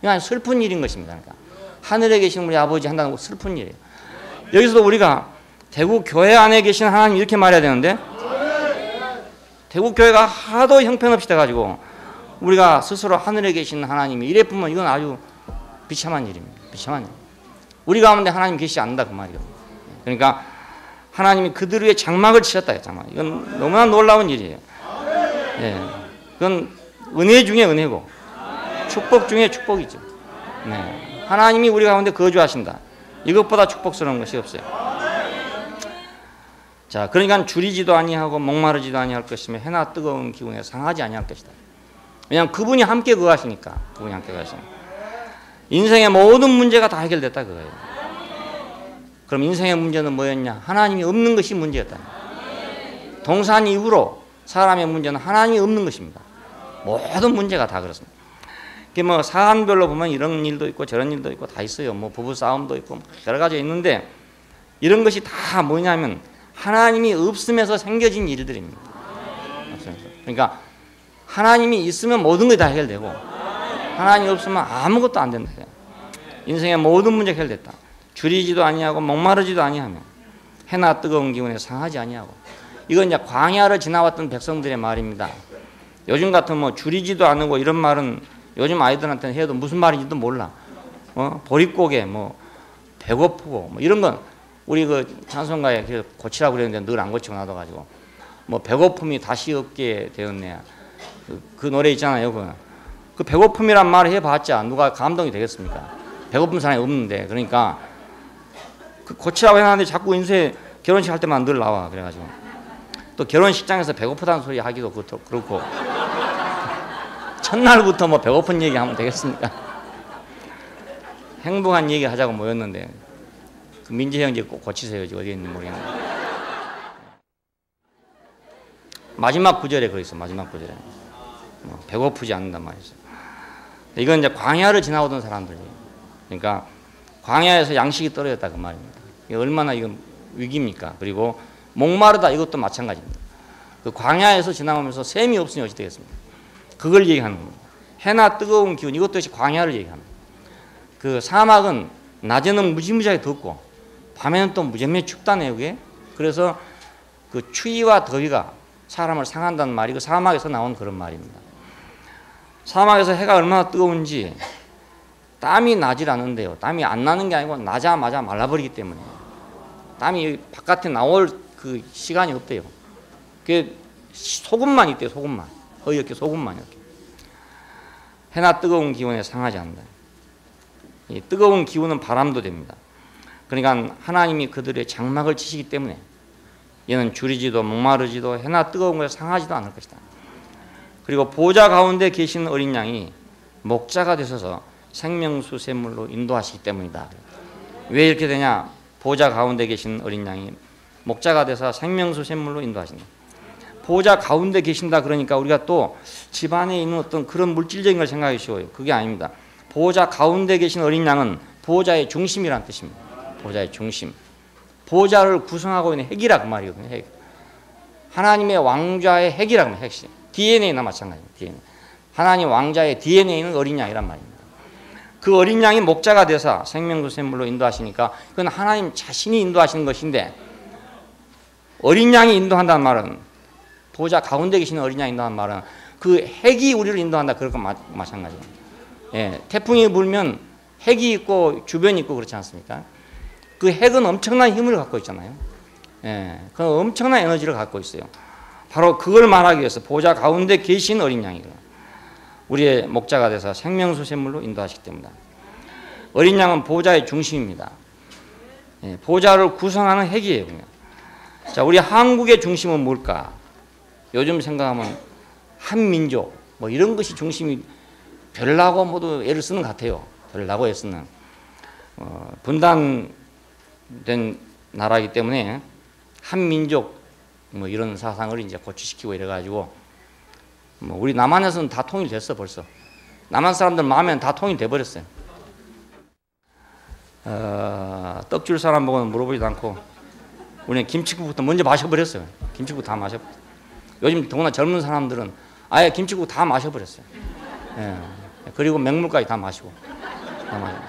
Speaker 1: 이건 슬픈 일인 것입니다. 그러니까 하늘에 계신 우리 아버지 한다는 거 슬픈 일이에요. 여기서도 우리가 대구 교회 안에 계신 하나님 이렇게 말해야 되는데 대구 교회가 하도 형편없이 돼가지고 우리가 스스로 하늘에 계신 하나님이 이래 보면 이건 아주 비참한 일입니다. 비참한 일. 우리 가운데 하나님 계시지 않는다 그 말이에요. 그러니까 하나님이 그들 위해 장막을 치셨다. 장막. 이건 너무나 놀라운 일이에요. 그건 은혜 중에 은혜고 축복 중에 축복이죠. 하나님이 우리 가운데 거주하신다. 이것보다 축복스러운 것이 없어요. 자, 그러니까 줄이지도 아니하고 목마르지도 아니할 것이며 해나 뜨거운 기운에 상하지 아니할 것이다. 왜냐하면 그분이 함께 거하시니까. 그분이 함께 거하시니까. 인생의 모든 문제가 다 해결됐다 그거예요. 그럼 인생의 문제는 뭐였냐? 하나님이 없는 것이 문제였다. 동산 이후로 사람의 문제는 하나님이 없는 것입니다. 모든 문제가 다 그렇습니다. 뭐 사안별로 보면 이런 일도 있고 저런 일도 있고 다 있어요. 뭐 부부 싸움도 있고 여러 가지 있는데 이런 것이 다 뭐냐면 하나님이 없으면서 생겨진 일들입니다. 그러니까 하나님이 있으면 모든 것이 다 해결되고 하나님이 없으면 아무것도 안 된다. 인생의 모든 문제가 해결됐다. 줄이지도 아니하고 목마르지도 아니하며 해나 뜨거운 기운에 상하지 아니하고. 이건 이제 광야를 지나왔던 백성들의 말입니다. 요즘 같은 뭐 줄이지도 않고 이런 말은 요즘 아이들한테는 해도 무슨 말인지도 몰라. 보릿고개, 뭐 배고프고 뭐 이런 건 우리 그 찬송가에 고치라고 그랬는데 늘 안 고치고 놔둬가지고 뭐 배고픔이 다시 없게 되었네. 그 노래 있잖아요. 그 배고픔이란 말을 해봤자 누가 감동이 되겠습니까? 배고픈 사람이 없는데. 그러니까 그 고치라고 해놨는데 자꾸 인쇄 결혼식 할 때만 늘 나와. 그래가지고 또 결혼식장에서 배고프다는 소리 하기도 그렇고 첫날부터 뭐 배고픈 얘기 하면 되겠습니까? 행복한 얘기 하자고 모였는데 그 민재 형제 꼭 고치세요. 어디 있는지 모르겠는데. 마지막 구절에 그랬어. 마지막 구절에 배고프지 않는단 말이죠. 이건 이제 광야를 지나오던 사람들이에요. 그러니까 광야에서 양식이 떨어졌다 그 말입니다. 이게 얼마나 이건 위기입니까? 그리고 목마르다 이것도 마찬가지입니다. 그 광야에서 지나오면서 샘이 없으니 어찌 되겠습니까? 그걸 얘기하는 겁니다. 해나 뜨거운 기운 이것도 역시 광야를 얘기합니다. 그 사막은 낮에는 무지무지하게 덥고 밤에는 또 무지무지하게 춥다네요. 그게. 그래서 그 추위와 더위가 사람을 상한다는 말이 그 사막에서 나온 그런 말입니다. 사막에서 해가 얼마나 뜨거운지 땀이 나질 않는데요. 땀이 안 나는 게 아니고 나자마자 말라버리기 때문에 땀이 바깥에 나올 그 시간이 없대요. 그게 소금만 있대요. 소금만. 허옇게 소금만 이렇게. 해나 뜨거운 기운에 상하지 않는다. 이 뜨거운 기운은 바람도 됩니다. 그러니까 하나님이 그들의 장막을 치시기 때문에 얘는 줄이지도 목마르지도 해나 뜨거운 것에 상하지도 않을 것이다. 그리고 보좌 가운데 계신 어린 양이 목자가 되셔서 생명수 샘물로 인도하시기 때문이다. 왜 이렇게 되냐? 보좌 가운데 계신 어린 양이 목자가 돼서 생명수 샘물로 인도하신다. 보좌 가운데 계신다 그러니까 우리가 또 집안에 있는 어떤 그런 물질적인 걸 생각하기 쉬워요. 그게 아닙니다. 보좌 가운데 계신 어린 양은 보좌의 중심이라는 뜻입니다. 보좌의 중심. 보좌를 구성하고 있는 핵이라 그 말이거든요. 핵. 하나님의 왕좌의 핵이라고 하면 핵심. DNA나 마찬가지입니다. DNA. 하나님 왕자의 DNA는 어린 양이란 말입니다. 그 어린 양이 목자가 돼서 생명수 샘물로 인도하시니까 그건 하나님 자신이 인도하시는 것인데 어린 양이 인도한다는 말은 보좌 가운데 계시는 어린 양이 인도하는 말은 그 핵이 우리를 인도한다. 그럴 건 마찬가지예요. 예, 태풍이 불면 핵이 있고 주변이 있고 그렇지 않습니까? 그 핵은 엄청난 힘을 갖고 있잖아요. 예, 그 엄청난 에너지를 갖고 있어요. 바로 그걸 말하기 위해서 보좌 가운데 계신 어린 양이고 우리의 목자가 돼서 생명수 샘물로 인도하시기 때문이다. 어린 양은 보좌의 중심입니다. 예, 보좌를 구성하는 핵이에요. 그냥. 자, 우리 한국의 중심은 뭘까? 요즘 생각하면 한민족 뭐 이런 것이 중심이 되려고 모두 애를 쓰는 것 같아요. 되려고 애쓰는 분단된 나라이기 때문에 한민족 뭐 이런 사상을 이제 고취시키고 이래가지고 뭐 우리 남한에서는 다 통일됐어 벌써. 남한 사람들 마음에는 다 통일돼 버렸어요. 떡 줄 사람 보고는 물어보지도 않고 우리는 김치국부터 먼저 마셔버렸어요. 김치국 다 마셔버렸어요. 요즘 더구나 젊은 사람들은 아예 김치국 다 마셔버렸어요. 예. 그리고 맹물까지 다 마시고. 다 마시고.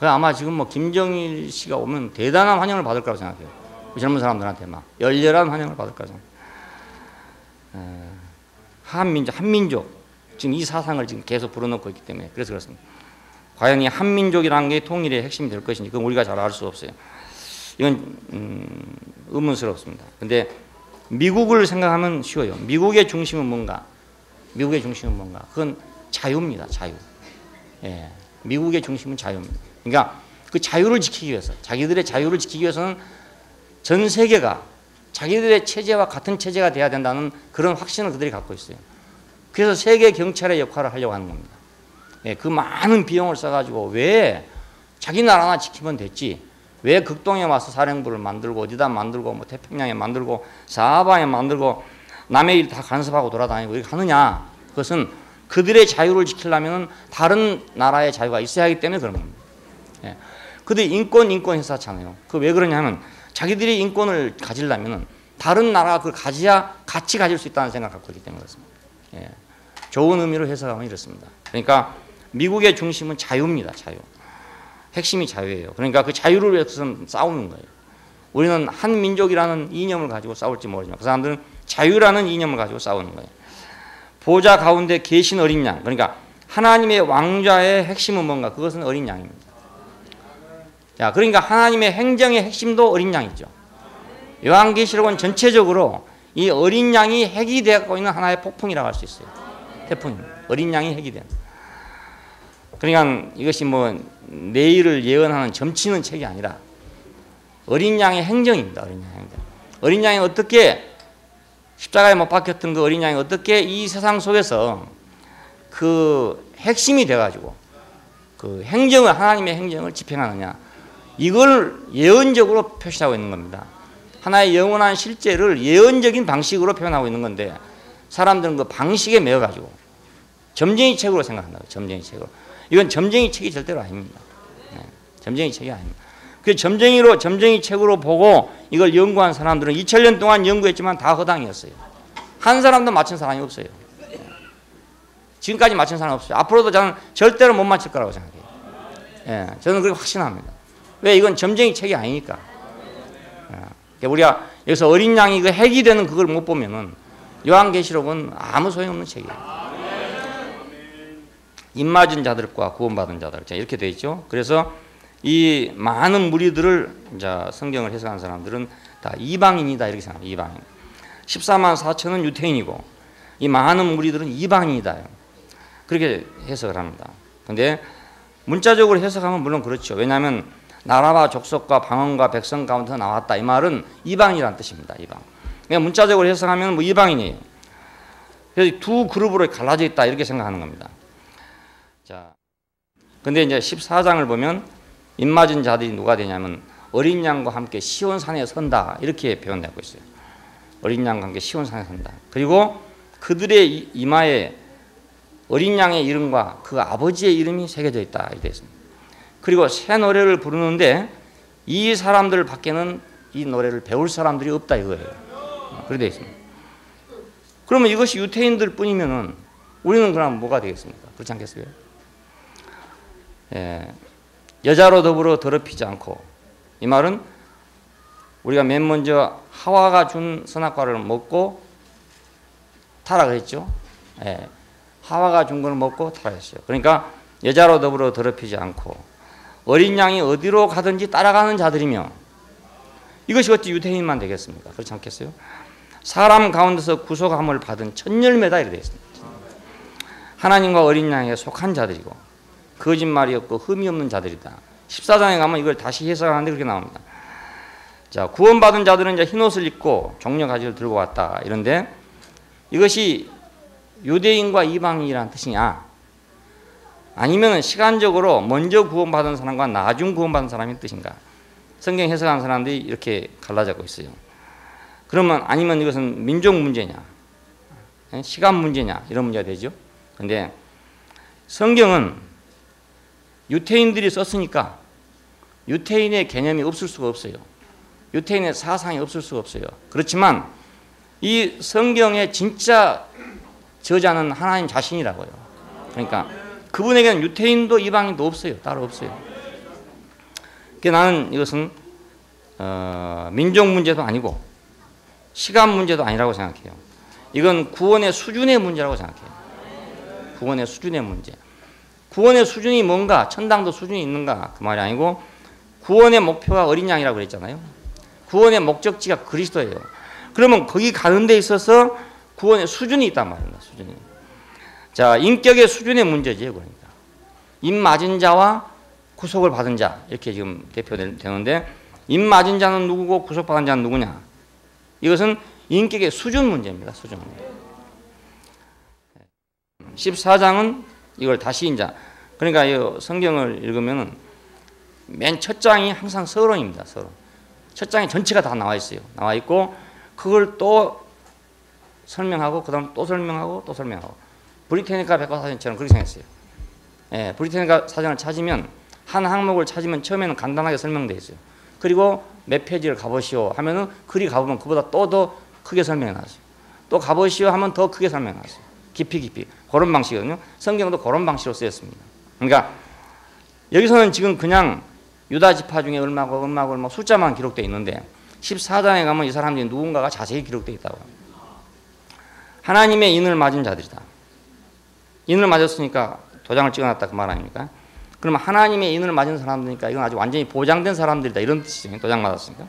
Speaker 1: 아마 지금 뭐 김정일 씨가 오면 대단한 환영을 받을 거라고 생각해요. 젊은 사람들한테 막 열렬한 환영을 받을 거라고 생각해요. 한민족. 지금 이 사상을 지금 계속 불어넣고 있기 때문에 그래서 그렇습니다. 과연 이 한민족이라는 게 통일의 핵심이 될 것인지 그건 우리가 잘 알 수 없어요. 이건 의문스럽습니다. 근데 미국을 생각하면 쉬워요. 미국의 중심은 뭔가? 미국의 중심은 뭔가? 그건 자유입니다. 자유. 예, 미국의 중심은 자유입니다. 그러니까 그 자유를 지키기 위해서, 자기들의 자유를 지키기 위해서는 전 세계가 자기들의 체제와 같은 체제가 돼야 된다는 그런 확신을 그들이 갖고 있어요. 그래서 세계 경찰의 역할을 하려고 하는 겁니다. 예, 그 많은 비용을 써가지고 왜 자기 나라나 지키면 됐지? 왜 극동에 와서 사령부를 만들고 어디다 만들고 뭐 태평양에 만들고 사하바에 만들고 남의 일 다 간섭하고 돌아다니고 이렇게 하느냐? 그것은 그들의 자유를 지키려면 다른 나라의 자유가 있어야 하기 때문에 그런 겁니다. 예. 그들이 인권 회사잖아요. 그 왜 그러냐면 자기들이 인권을 가지려면 다른 나라가 그걸 가져야 같이 가질 수 있다는 생각을 갖고 있기 때문에 그렇습니다. 예. 좋은 의미로 해석하면 이렇습니다. 그러니까 미국의 중심은 자유입니다. 자유. 핵심이 자유예요. 그러니까 그 자유를 위해서 싸우는 거예요. 우리는 한 민족이라는 이념을 가지고 싸울지 모르지만 그 사람들은 자유라는 이념을 가지고 싸우는 거예요. 보좌 가운데 계신 어린 양, 그러니까 하나님의 왕좌의 핵심은 뭔가? 그것은 어린 양입니다. 자, 그러니까 하나님의 행정의 핵심도 어린 양이죠. 요한계시록은 전체적으로 이 어린 양이 핵이 되고 있는 하나의 폭풍이라고 할 수 있어요. 태풍입니다. 어린 양이 핵이 되는. 그러니까 이것이 뭐 내일을 예언하는 점치는 책이 아니라 어린 양의 행정입니다. 어린 양의 행정. 어린 양이 어떻게 십자가에 못 박혔던 그 어린 양이 어떻게 이 세상 속에서 그 핵심이 돼가지고 그 행정을, 하나님의 행정을 집행하느냐, 이걸 예언적으로 표시하고 있는 겁니다. 하나의 영원한 실제를 예언적인 방식으로 표현하고 있는 건데 사람들은 그 방식에 매여가지고 점쟁이 책으로 생각한다고. 점쟁이 책으로. 이건 점쟁이 책이 절대로 아닙니다. 네, 점쟁이 책이 아닙니다. 그 점쟁이 책으로 보고 이걸 연구한 사람들은 2000년 동안 연구했지만 다 허당이었어요. 한 사람도 맞춘 사람이 없어요. 지금까지 맞춘 사람이 없어요. 앞으로도 저는 절대로 못 맞힐 거라고 생각해요. 예, 저는 그렇게 확신합니다. 왜? 이건 점쟁이 책이 아니니까. 예, 우리가 여기서 어린 양이 그 핵이 되는 그걸 못 보면은 요한계시록은 아무 소용없는 책이에요. 입맞은 자들과 구원받은 자들, 이렇게 되어 있죠. 그래서 이 많은 무리들을 이제 성경을 해석한 사람들은 다 이방인이다 이렇게 생각합니다. 이방인. 14만 4천은 유태인이고 이 많은 무리들은 이방인이다. 그렇게 해석을 합니다. 그런데 문자적으로 해석하면 물론 그렇죠. 왜냐하면 나라와 족속과 방언과 백성 가운데서 나왔다. 이 말은 이방이라는 뜻입니다. 이방. 그러니까 문자적으로 해석하면 뭐 이방인이에요. 그래서 두 그룹으로 갈라져 있다 이렇게 생각하는 겁니다. 자, 근데 이제 14장을 보면 입맞은 자들이 누가 되냐면 어린 양과 함께 시온산에 선다 이렇게 표현되고 있어요. 어린 양과 함께 시온산에 선다. 그리고 그들의 이마에 어린 양의 이름과 그 아버지의 이름이 새겨져 있다 이렇게 되어 있습니다. 그리고 새 노래를 부르는데 이 사람들 밖에는 이 노래를 배울 사람들이 없다 이거예요. 그렇게 되어 있습니다. 그러면 이것이 유태인들 뿐이면은 우리는 그럼 뭐가 되겠습니까? 그렇지 않겠어요? 예, 여자로 더불어 더럽히지 않고, 이 말은 우리가 맨 먼저 하와가 준 선악과를 먹고 타락했죠. 예, 하와가 준 걸 먹고 타락했어요. 그러니까 여자로 더불어 더럽히지 않고 어린 양이 어디로 가든지 따라가는 자들이며, 이것이 어찌 유태인만 되겠습니까? 그렇지 않겠어요? 사람 가운데서 구속함을 받은 첫 열매다 이렇게 되어 있습니다. 하나님과 어린 양에게 속한 자들이고 거짓말이 없고 흠이 없는 자들이다. 14장에 가면 이걸 다시 해석하는데 그렇게 나옵니다. 자, 구원받은 자들은 이제 흰옷을 입고 종려 가지를 들고 왔다 이런데 이것이 유대인과 이방인이라는 뜻이냐, 아니면 시간적으로 먼저 구원받은 사람과 나중 구원받은 사람의 뜻인가? 성경 해석하는 사람들이 이렇게 갈라지고 있어요. 그러면 아니면 이것은 민족 문제냐, 시간 문제냐 이런 문제가 되죠. 그런데 성경은 유태인들이 썼으니까 유태인의 개념이 없을 수가 없어요. 유태인의 사상이 없을 수가 없어요. 그렇지만 이 성경의 진짜 저자는 하나님 자신이라고요. 그러니까 그분에게는 유태인도 이방인도 없어요. 따로 없어요. 그러니까 나는 이것은 민족 문제도 아니고 시간 문제도 아니라고 생각해요. 이건 구원의 수준의 문제라고 생각해요. 구원의 수준의 문제. 구원의 수준이 뭔가, 천당도 수준이 있는가 그 말이 아니고 구원의 목표가 어린 양이라고 그랬잖아요. 구원의 목적지가 그리스도예요. 그러면 거기 가는 데 있어서 구원의 수준이 있단 말입니다. 수준이. 자, 인격의 수준의 문제지. 그러니까 입 맞은 자와 구속을 받은 자 이렇게 지금 대표되는데, 입 맞은 자는 누구고 구속받은 자는 누구냐? 이것은 인격의 수준 문제입니다. 수준 문제. 14장은 이걸 다시 이제, 그러니까 이 성경을 읽으면은 맨 첫 장이 항상 서론입니다. 서론. 첫 장에 전체가 다 나와 있어요. 나와 있고 그걸 또 설명하고 그다음 또 설명하고 또 설명하고, 브리테니카 백과사전처럼 그렇게 생겼어요. 예, 브리테니카 사전을 찾으면 한 항목을 찾으면 처음에는 간단하게 설명되어 있어요. 그리고 몇 페이지를 가보시오 하면은 그리 가보면 그보다 또 더 크게 설명해 놨어요. 또 가보시오 하면 더 크게 설명해 놨어요. 깊이 그런 방식이거든요. 성경도 그런 방식으로 쓰였습니다. 그러니까 여기서는 지금 그냥 유다 지파 중에 얼마고 숫자만 기록되어 있는데 14장에 가면 이 사람들이 누군가가 자세히 기록되어 있다고 합니다. 하나님의 인을 맞은 자들이다. 인을 맞았으니까 도장을 찍어놨다 그 말 아닙니까? 그러면 하나님의 인을 맞은 사람들이니까 이건 아주 완전히 보장된 사람들이다 이런 뜻이죠. 도장 맞았으니까.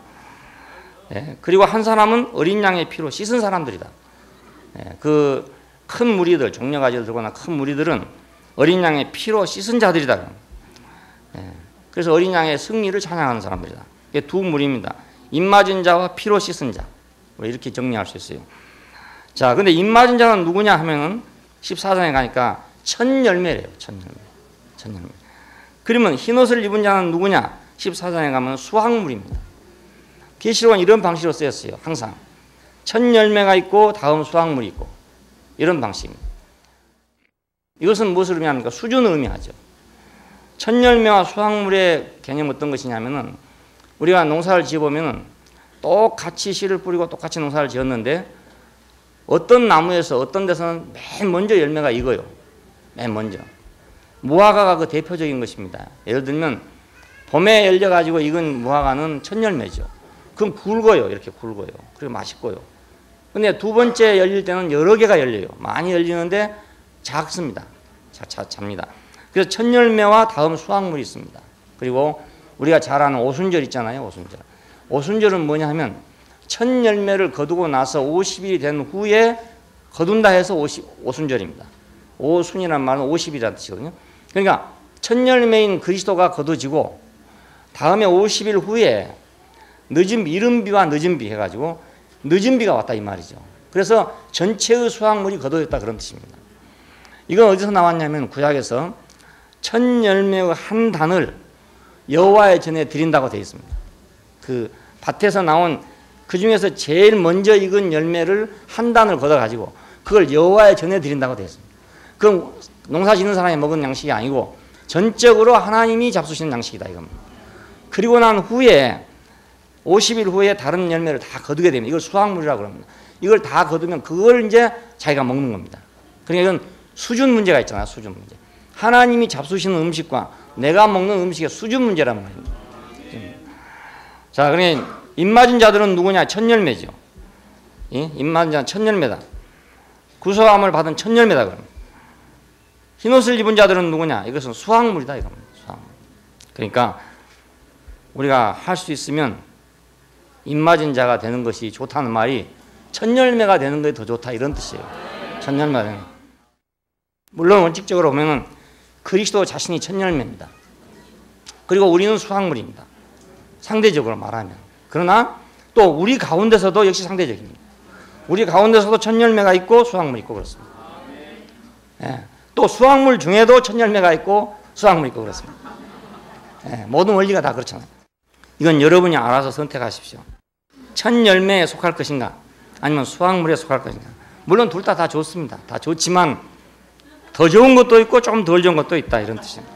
Speaker 1: 예, 그리고 한 사람은 어린 양의 피로 씻은 사람들이다. 예, 그 큰 무리들, 종려가지를 들고 난 큰 무리들은 어린 양의 피로 씻은 자들이다. 예, 그래서 어린 양의 승리를 찬양하는 사람들이다. 이게 두 무리입니다. 입 맞은 자와 피로 씻은 자. 이렇게 정리할 수 있어요. 자, 근데 입 맞은 자는 누구냐 하면은 14장에 가니까 첫 열매래요. 첫 열매. 그러면 흰옷을 입은 자는 누구냐? 14장에 가면 수확물입니다. 계시록은 이런 방식으로 쓰였어요. 항상 첫 열매가 있고 다음 수확물이 있고 이런 방식입니다. 이것은 무엇을 의미합니까? 수준을 의미하죠. 첫 열매와 수확물의 개념은 어떤 것이냐면은 우리가 농사를 지어보면은 똑같이 씨를 뿌리고 똑같이 농사를 지었는데 어떤 나무에서 어떤 데서는 맨 먼저 열매가 익어요. 맨 먼저. 무화과가 그 대표적인 것입니다. 예를 들면 봄에 열려가지고 익은 무화과는 첫 열매죠. 그럼 굵어요. 이렇게 굵어요. 그리고 맛있고요. 근데 두 번째 열릴 때는 여러 개가 열려요. 많이 열리는데 작습니다. 작습니다. 그래서 첫 열매와 다음 수확물이 있습니다. 그리고 우리가 잘 아는 오순절 있잖아요. 오순절. 오순절은 뭐냐 하면 첫 열매를 거두고 나서 50일이 된 후에 거둔다 해서 오순절입니다. 오순이라는 말은 50일이라는 뜻이거든요. 그러니까 첫 열매인 그리스도가 거두지고 다음에 50일 후에 이른 비와 늦은 비 해가지고 늦은 비가 왔다 이 말이죠. 그래서 전체의 수확물이 거두어졌다 그런 뜻입니다. 이건 어디서 나왔냐면 구약에서 첫 열매의 한 단을 여호와의 전에 드린다고 되어 있습니다. 그 밭에서 나온 그 중에서 제일 먼저 익은 열매를 한 단을 걷어가지고 그걸 여호와의 전에 드린다고 되어 있습니다. 그럼 농사 짓는 사람이 먹은 양식이 아니고 전적으로 하나님이 잡수시는 양식이다 이겁니다. 그리고 난 후에 50일 후에 다른 열매를 다 거두게 됩니다. 이걸 수확물이라고 합니다. 이걸 다 거두면 그걸 이제 자기가 먹는 겁니다. 그러니까 이건 수준 문제가 있잖아요. 수준 문제. 하나님이 잡수시는 음식과 내가 먹는 음식의 수준 문제란 말입니다. 자, 그러니까 입 맞은 자들은 누구냐? 첫 열매죠. 입 맞은 자는 첫 열매다. 구속함을 받은 첫 열매다 그럽니다. 흰옷을 입은 자들은 누구냐? 이것은 수확물이다 이겁니다. 수확물. 그러니까 우리가 할 수 있으면 입 맞은 자가 되는 것이 좋다는 말이 첫 열매가 되는 것이 더 좋다 이런 뜻이에요. 첫 열매가 되는. 물론 원칙적으로 보면은 그리스도 자신이 첫 열매입니다. 그리고 우리는 수확물입니다. 상대적으로 말하면. 그러나 또 우리 가운데서도 역시 상대적입니다. 우리 가운데서도 첫 열매가 있고 수확물이 있고 그렇습니다. 예. 또 수확물 중에도 첫 열매가 있고 수확물이 있고 그렇습니다. 예. 모든 원리가 다 그렇잖아요. 이건 여러분이 알아서 선택하십시오. 첫 열매에 속할 것인가 아니면 수확물에 속할 것인가. 물론 둘 다 좋습니다. 다 좋지만 더 좋은 것도 있고 조금 덜 좋은 것도 있다 이런 뜻입니다.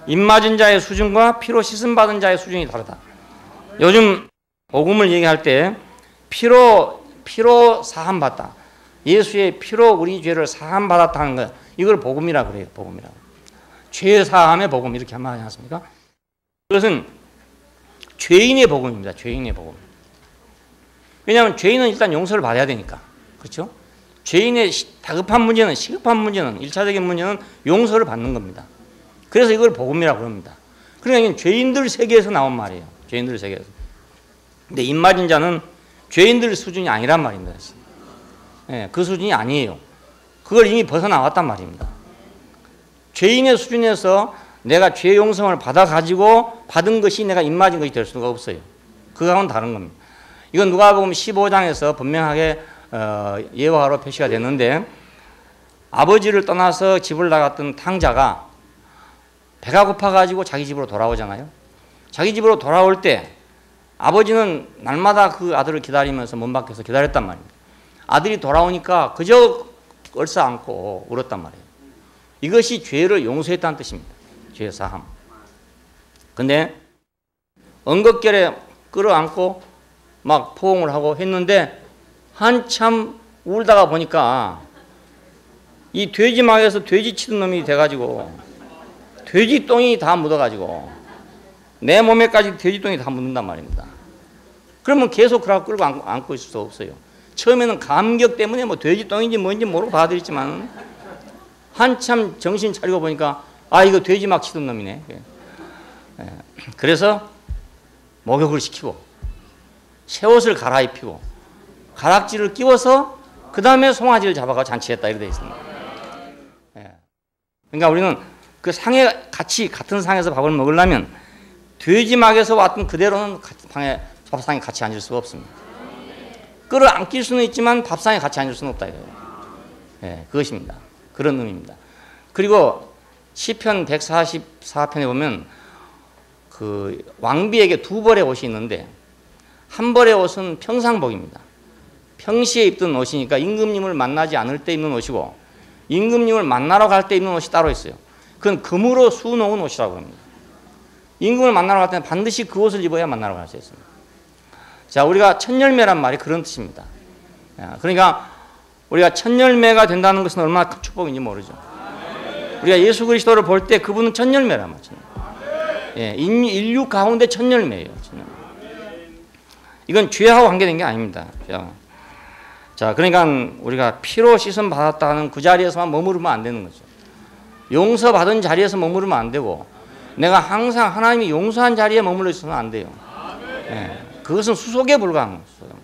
Speaker 1: 입 맞은 자의 수준과 피로 씻음 받은 자의 수준이 다르다. 요즘 복음을 얘기할 때 피로 사함 받다. 예수의 피로 우리 죄를 사함 받았다는 것. 이걸 복음이라 그래요. 복음이라고. 죄 사함의 복음 이렇게 말하지 않습니까? 그것은 죄인의 복음입니다. 죄인의 복음. 왜냐하면 죄인은 일단 용서를 받아야 되니까. 그렇죠? 죄인의 다급한 문제는, 시급한 문제는, 1차적인 문제는 용서를 받는 겁니다. 그래서 이걸 복음이라고 합니다. 그러니까 죄인들 세계에서 나온 말이에요. 죄인들 세계에서. 근데 입 맞은 자는 죄인들 수준이 아니란 말입니다. 예, 그 수준이 아니에요. 그걸 이미 벗어나왔단 말입니다. 죄인의 수준에서 내가 죄 용서를 받아가지고 받은 것이 내가 입 맞은 것이 될 수가 없어요. 그거하고는 다른 겁니다. 이건 누가복음 15장에서 분명하게 예화로 표시가 됐는데 아버지를 떠나서 집을 나갔던 탕자가 배가 고파가지고 자기 집으로 돌아오잖아요. 자기 집으로 돌아올 때 아버지는 날마다 그 아들을 기다리면서 문 밖에서 기다렸단 말입니다. 아들이 돌아오니까 그저 얼싸안고 울었단 말이에요. 이것이 죄를 용서했다는 뜻입니다. 죄 사함. 근데 언급결에 끌어안고 막 포옹을 하고 했는데 한참 울다가 보니까 이 돼지막에서 돼지 치던 놈이 돼가지고 돼지 똥이 다 묻어가지고 내 몸에까지 돼지 똥이 다 묻는단 말입니다. 그러면 계속 그라고 끌고 안고 있을 수 없어요. 처음에는 감격 때문에 뭐 돼지 똥인지 뭔지 모르고 받아들였지만 한참 정신 차리고 보니까 아, 이거 돼지 막 치던 놈이네. 그래서 목욕을 시키고 새 옷을 갈아입히고 가락지를 끼워서 그 다음에 송아지를 잡아가 잔치했다 이렇게 되어 있습니다. 그러니까 우리는 그 상에 같이 같은 상에서 밥을 먹으려면 돼지막에서 왔던 그대로는 밥상에 같이 앉을 수가 없습니다. 끌어안길 수는 있지만 밥상에 같이 앉을 수는 없다 이거예요. 그것입니다. 그런 의미입니다. 그리고 시편 144편에 보면 그 왕비에게 두 벌의 옷이 있는데 한 벌의 옷은 평상복입니다. 평시에 입던 옷이니까 임금님을 만나지 않을 때 입는 옷이고 임금님을 만나러 갈 때 입는 옷이 따로 있어요. 그건 금으로 수놓은 옷이라고 합니다. 임금을 만나러 갈 때는 반드시 그 옷을 입어야 만나러 갈 수 있습니다. 자, 우리가 첫 열매란 말이 그런 뜻입니다. 그러니까 우리가 첫 열매가 된다는 것은 얼마나 큰 축복인지 모르죠. 우리가 예수 그리스도를 볼 때 그분은 첫 열매란 말이죠. 인류 가운데 첫 열매예요. 이건 죄하고 관계된 게 아닙니다. 자, 그러니까 우리가 피로 씻음 받았다 하는 그 자리에서만 머무르면 안 되는 거죠. 용서받은 자리에서 머무르면 안 되고 내가 항상 하나님이 용서한 자리에 머물러 있어서는 안 돼요. 그것은 수속에 불과한 거죠.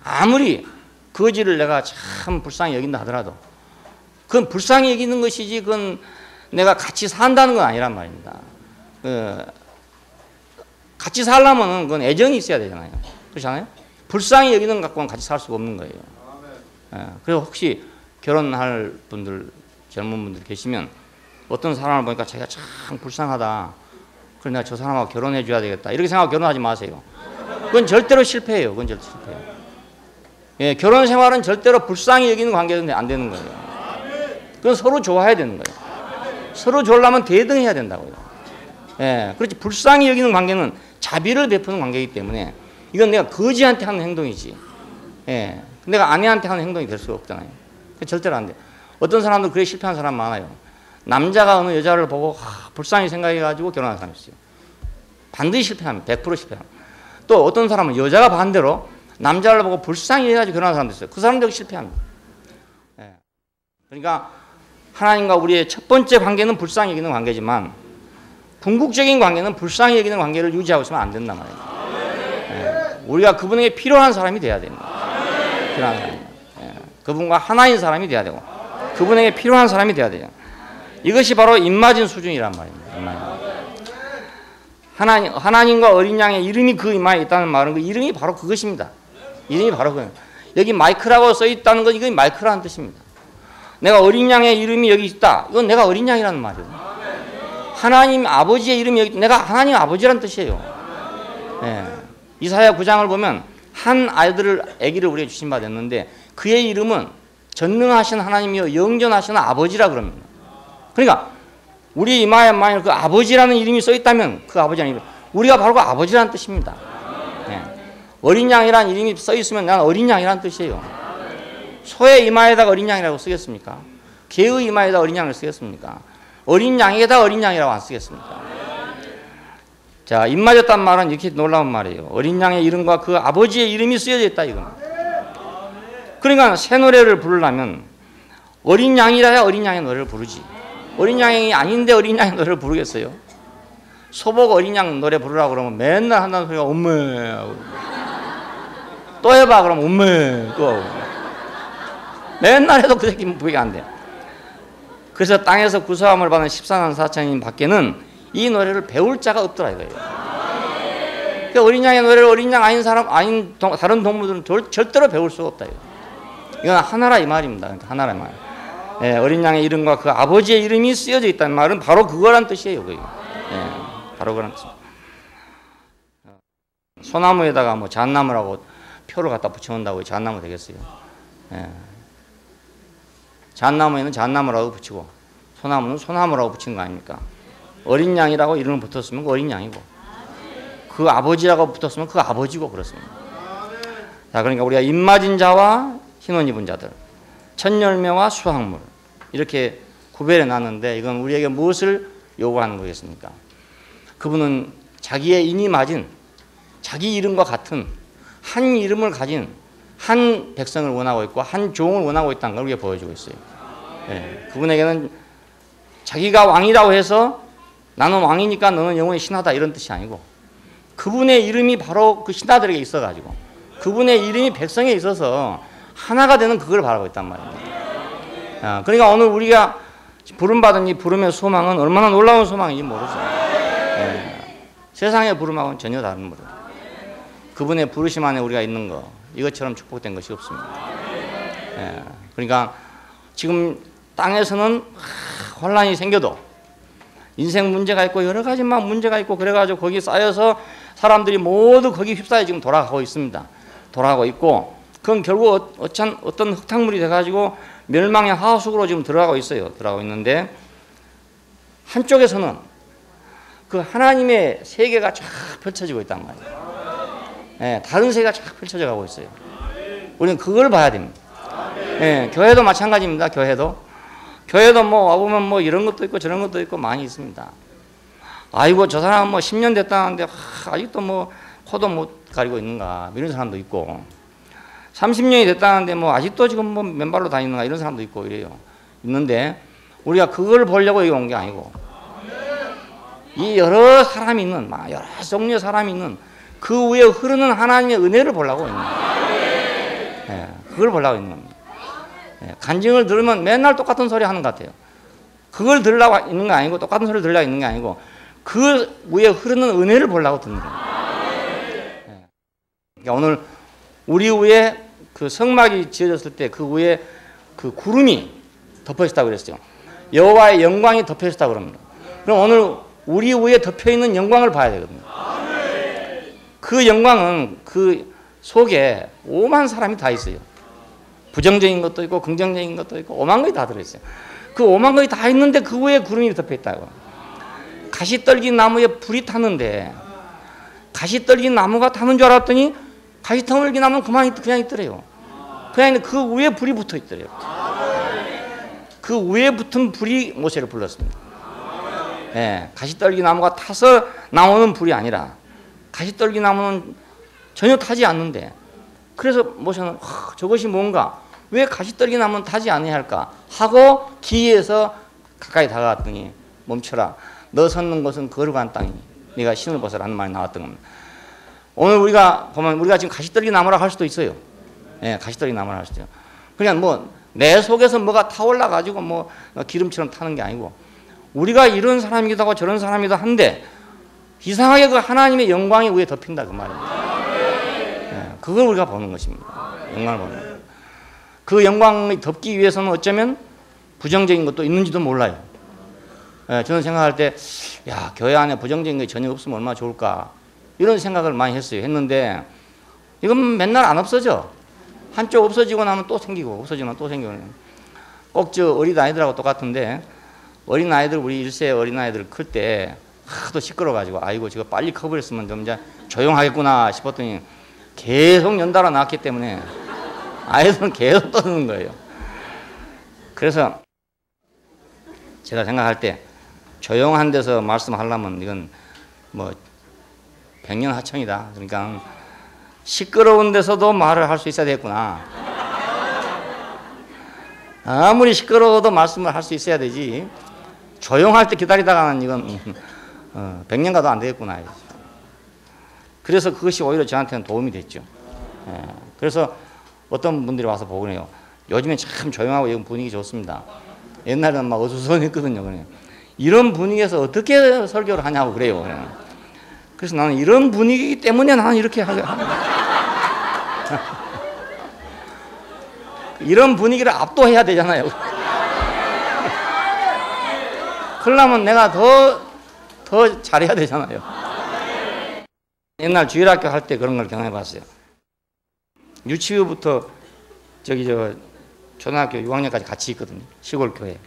Speaker 1: 아무리 거지를 내가 참 불쌍히 여긴다 하더라도 그건 불쌍히 여기는 것이지 그건 내가 같이 산다는 건 아니란 말입니다. 같이 살려면 그건 애정이 있어야 되잖아요. 그렇잖아요? 불쌍히 여기는 갖고는 같이 살 수가 없는 거예요. 그래서 혹시 결혼할 분들, 젊은 분들 계시면 어떤 사람을 보니까 자기가 참 불쌍하다. 그래서 내가 저 사람하고 결혼해 줘야 되겠다. 이렇게 생각하고 결혼하지 마세요. 그건 절대로 실패예요. 그건 절대 실패예요. 결혼 생활은 절대로 불쌍히 여기는 관계는 안 되는 거예요. 그건 서로 좋아해야 되는 거예요. 서로 좋으려면 대등해야 된다고요. 그렇지 불쌍히 여기는 관계는 자비를 베푸는 관계이기 때문에 이건 내가 거지한테 하는 행동이지. 내가 아내한테 하는 행동이 될 수가 없잖아요. 절대로 안 돼. 어떤 사람도 그래 실패한 사람 많아요. 남자가 어느 여자를 보고 불쌍히 생각해가지고 결혼한 사람이 있어요. 반드시 실패합니다. 100% 실패합니다. 또 어떤 사람은 여자가 반대로 남자를 보고 불쌍히 해가지고 결혼한 사람도 있어요. 그 사람도 실패합니다. 그러니까 하나님과 우리의 첫 번째 관계는 불쌍히 여기는 관계지만 궁극적인 관계는 불쌍히 여기는 관계를 유지하고 있으면 안 된단 말이에요. 우리가 그분에게 필요한 사람이 돼야 됩니다. 필요한 사람. 그분과 하나인 사람이 돼야 되고 그분에게 필요한 사람이 돼야 돼요. 이것이 바로 입맞은 수준이란 말입니다. 하나님과 어린 양의 이름이 그 이마에 있다는 말은 그 이름이 바로 그것입니다. 이름이 바로 그거예요. 여기 마이크라고 써 있다는 건 이건 마이크라는 뜻입니다. 내가 어린 양의 이름이 여기 있다. 이건 내가 어린 양이라는 말이에요. 하나님 아버지의 이름이 여기 내가 하나님 아버지라는 뜻이에요. 이사야 9장을 보면 한 아기를 우리에게 주신 바 됐는데 그의 이름은 전능하신 하나님이여 영존하신 아버지라 그럽니다. 그러니까 우리 이마에 만약 그 아버지라는 이름이 써 있다면 그 아버지라는 이름 우리가 바로 그 아버지라는 뜻입니다. 어린 양이라는 이름이 써 있으면 난 어린 양이라는 뜻이에요. 소의 이마에다가 어린 양이라고 쓰겠습니까? 개의 이마에다 어린 양을 쓰겠습니까? 어린 양에다 어린 양이라고 안 쓰겠습니까? 자, 입맞았단 말은 이렇게 놀라운 말이에요. 어린 양의 이름과 그 아버지의 이름이 쓰여져 있다 이겁니다. 그러니까 새 노래를 부르려면 어린 양이라야 어린 양의 노래를 부르지. 어린 양이 아닌데 어린 양의 노래를 부르겠어요? 소보고 어린 양 노래 부르라고 그러면 맨날 한다는 소리가 엄매 하고 또 해봐 그러면 엄매 또 하고 맨날 해도 그 새끼 부르게 안 돼. 그래서 땅에서 구속함을 받은 14만 4천인 밖에는 이 노래를 배울 자가 없더라 이거예요. 그러니까 어린 양의 노래를 어린 양 아닌 사람 아닌 다른 동물들은 절대로 배울 수가 없다 이거. 이건 하나라 이 말입니다. 그러니까 하나라 이 말. 어린 양의 이름과 그 아버지의 이름이 쓰여져 있다는 말은 바로 그거란 뜻이에요. 그게. 바로 그런 뜻. 소나무에다가 뭐 잣나무라고 표를 갖다 붙여놓는다고 잣나무 되겠어요. 잣나무에는 잣나무라고 붙이고 소나무는 소나무라고 붙이는 거 아닙니까? 어린 양이라고 이름을 붙었으면 그 어린 양이고 그 아버지라고 붙었으면 그 아버지고 그렇습니다. 자, 그러니까 우리가 입맞은 자와 흰옷 입은 자들, 첫 열매와 수확물 이렇게 구별해 놨는데 이건 우리에게 무엇을 요구하는 거겠습니까? 그분은 자기의 인이 맞은 자기 이름과 같은 한 이름을 가진 한 백성을 원하고 있고 한 종을 원하고 있다는 걸 우리가 보여주고 있어요. 예, 그분에게는 자기가 왕이라고 해서 나는 왕이니까 너는 영원히 신하다 이런 뜻이 아니고 그분의 이름이 바로 그 신하들에게 있어가지고 그분의 이름이 백성에 있어서 하나가 되는 그걸 바라고 있단 말입니다. 그러니까 오늘 우리가 부름받은 이 부름의 소망은 얼마나 놀라운 소망인지 모르죠. 예, 세상의 부름하고는 전혀 다른 부름. 그분의 부르심 안에 우리가 있는 거 이것처럼 축복된 것이 없습니다. 예, 그러니까 지금 땅에서는 혼란이 생겨도 인생 문제가 있고 여러 가지 막 문제가 있고 그래가지고 거기 쌓여서 사람들이 모두 거기 휩싸여 지금 돌아가고 있습니다. 돌아가고 있고 그건 결국 어떤 흙탕물이 돼가지고 멸망의 하수구로 지금 들어가고 있어요. 들어가고 있는데 한쪽에서는 그 하나님의 세계가 쫙 펼쳐지고 있단 말이에요. 예, 다른 세계가 쫙 펼쳐져 가고 있어요. 우리는 그걸 봐야 됩니다. 예, 교회도 마찬가지입니다. 교회도 뭐 와보면 뭐 이런 것도 있고 저런 것도 있고 많이 있습니다. 아이고 저 사람은 뭐 10년 됐다는데 아직도 뭐 코도 못 가리고 있는가 이런 사람도 있고 30년이 됐다는데 뭐 아직도 지금 뭐 맨발로 다니는가 이런 사람도 있고 이래요. 있는데 우리가 그걸 보려고 여기 온 게 아니고 이 여러 사람이 있는 여러 종류의 사람이 있는 그 위에 흐르는 하나님의 은혜를 보려고 있는 거예요. 예, 그걸 보려고 있는 겁니다. 예, 간증을 들으면 맨날 똑같은 소리 하는 것 같아요. 그걸 들으려고 있는 게 아니고 똑같은 소리를 들으려고 있는 게 아니고 그 위에 흐르는 은혜를 보려고 듣는 거예요. 예. 그러니까 오늘 우리 위에 그 성막이 지어졌을 때 그 위에 그 구름이 덮여있다고 그랬어요. 여호와의 영광이 덮여있다고 그럽니다. 그럼 오늘 우리 위에 덮여있는 영광을 봐야 되거든요. 그 영광은 그 속에 오만 사람이 다 있어요. 부정적인 것도 있고 긍정적인 것도 있고 오만 것이 다 들어있어요. 그 오만 것이 다 있는데 그 위에 구름이 덮여있다고. 가시떨기 나무에 불이 탔는데 가시떨기 나무가 타는 줄 알았더니 가시떨기 나무는 그냥 있더래요. 그냥 그 위에 불이 붙어 있더래요. 그 위에 붙은 불이 모세를 불렀습니다. 예, 가시떨기 나무가 타서 나오는 불이 아니라 가시떨기 나무는 전혀 타지 않는데 그래서 모세는 저것이 뭔가 왜 가시떨기 나무는 타지 않아야 할까 하고 기에서 가까이 다가갔더니 멈춰라 너 섰는 곳은 거룩한 땅이니 네가 신을 벗으라는 말이 나왔던 겁니다. 오늘 우리가 보면 우리가 지금 가시떨기 나무라고 할 수도 있어요. 예, 가시떨기 나무라고 할 수도 있어요. 그냥 뭐 내 속에서 뭐가 타올라 가지고 뭐 기름처럼 타는 게 아니고 우리가 이런 사람이기도 하고 저런 사람이기도 한데 이상하게 그 하나님의 영광이 위에 덮인다 그 말입니다. 예, 그걸 우리가 보는 것입니다. 영광을 보는 거예요. 그 영광이 덮기 위해서는 어쩌면 부정적인 것도 있는지도 몰라요. 예, 저는 생각할 때 야, 교회 안에 부정적인 게 전혀 없으면 얼마나 좋을까 이런 생각을 많이 했어요. 했는데 이건 맨날 안 없어져. 한쪽 없어지고 나면 또 생기고 없어지면 또 생기고 꼭 저 어린아이들하고 똑같은데 어린아이들 우리 1세 어린아이들 클 때 하도 시끄러워가지고 아이고 저거 빨리 커버렸으면 좀 이제 조용하겠구나 싶었더니 계속 연달아 나왔기 때문에 아이들은 계속 떠드는 거예요. 그래서 제가 생각할 때 조용한 데서 말씀하려면 이건 뭐 백년하청이다. 그러니까 시끄러운 데서도 말을 할 수 있어야 되겠구나. 아무리 시끄러워도 말씀을 할 수 있어야 되지 조용할 때 기다리다가는 이건 100년 가도 안 되겠구나. 그래서 그것이 오히려 저한테는 도움이 됐죠. 그래서 어떤 분들이 와서 보고 그래요. 요즘엔 참 조용하고 이런 분위기 좋습니다. 옛날에는 막 어수선했거든요. 이런 분위기에서 어떻게 설교를 하냐고 그래요. 그래서 나는 이런 분위기이기 때문에 나는 이렇게 하는 거야. 이런 분위기를 압도해야 되잖아요. 그러려면 내가 더 잘해야 되잖아요. 옛날 주일학교 할 때 그런 걸 경험해 봤어요. 유치부부터 초등학교 6학년까지 같이 있거든요. 시골 교회.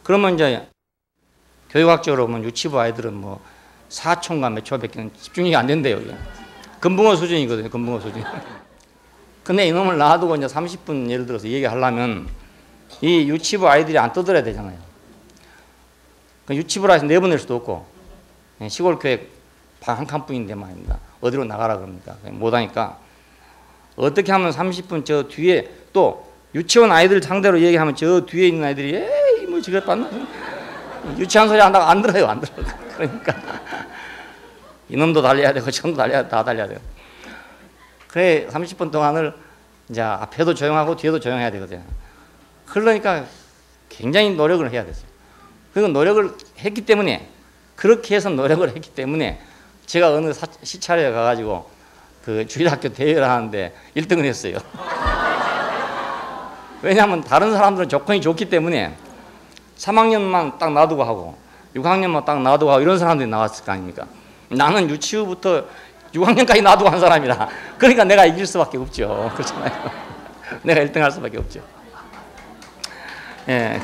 Speaker 1: 그러면 이제 교육학적으로 보면 유치부 아이들은 뭐 4초인가 몇 초밖에 집중이 안 된대요. 금붕어 수준이거든요. 금붕어 수준. 근데 이놈을 놔두고 이제 30분 예를 들어서 얘기하려면 이 유치부 아이들이 안 떠들어야 되잖아요. 유치부라 해서 내보낼 수도 없고 시골 교회 방 한 칸뿐인데 말입니다. 어디로 나가라 그럽니까? 못하니까 어떻게 하면 30분 저 뒤에 또 유치원 아이들 상대로 얘기하면 저 뒤에 있는 아이들이 에이 뭐 지금 봤나? 유치한 소리 한다고 안 들어요. 안 들어요. 그러니까 이놈도 달려야 되고 저놈도 달려야 다 달려야 돼요. 그래 30분 동안을 이제 앞에도 조용하고 뒤에도 조용해야 되거든요. 그러니까 굉장히 노력을 해야 됐어요. 그리고 노력을 했기 때문에 그렇게 해서 노력을 했기 때문에 제가 어느 시찰에 가가지고 그 주일학교 대회를 하는데 1등을 했어요. 왜냐하면 다른 사람들은 조건이 좋기 때문에 3학년만 딱 놔두고 하고 6학년만 딱 놔두고 하고 이런 사람들이 나왔을 거 아닙니까? 나는 유치부부터 6학년까지 놔두고 한 사람이라 그러니까 내가 이길 수밖에 없죠. 그렇잖아요. 내가 1등 할 수밖에 없죠. 예.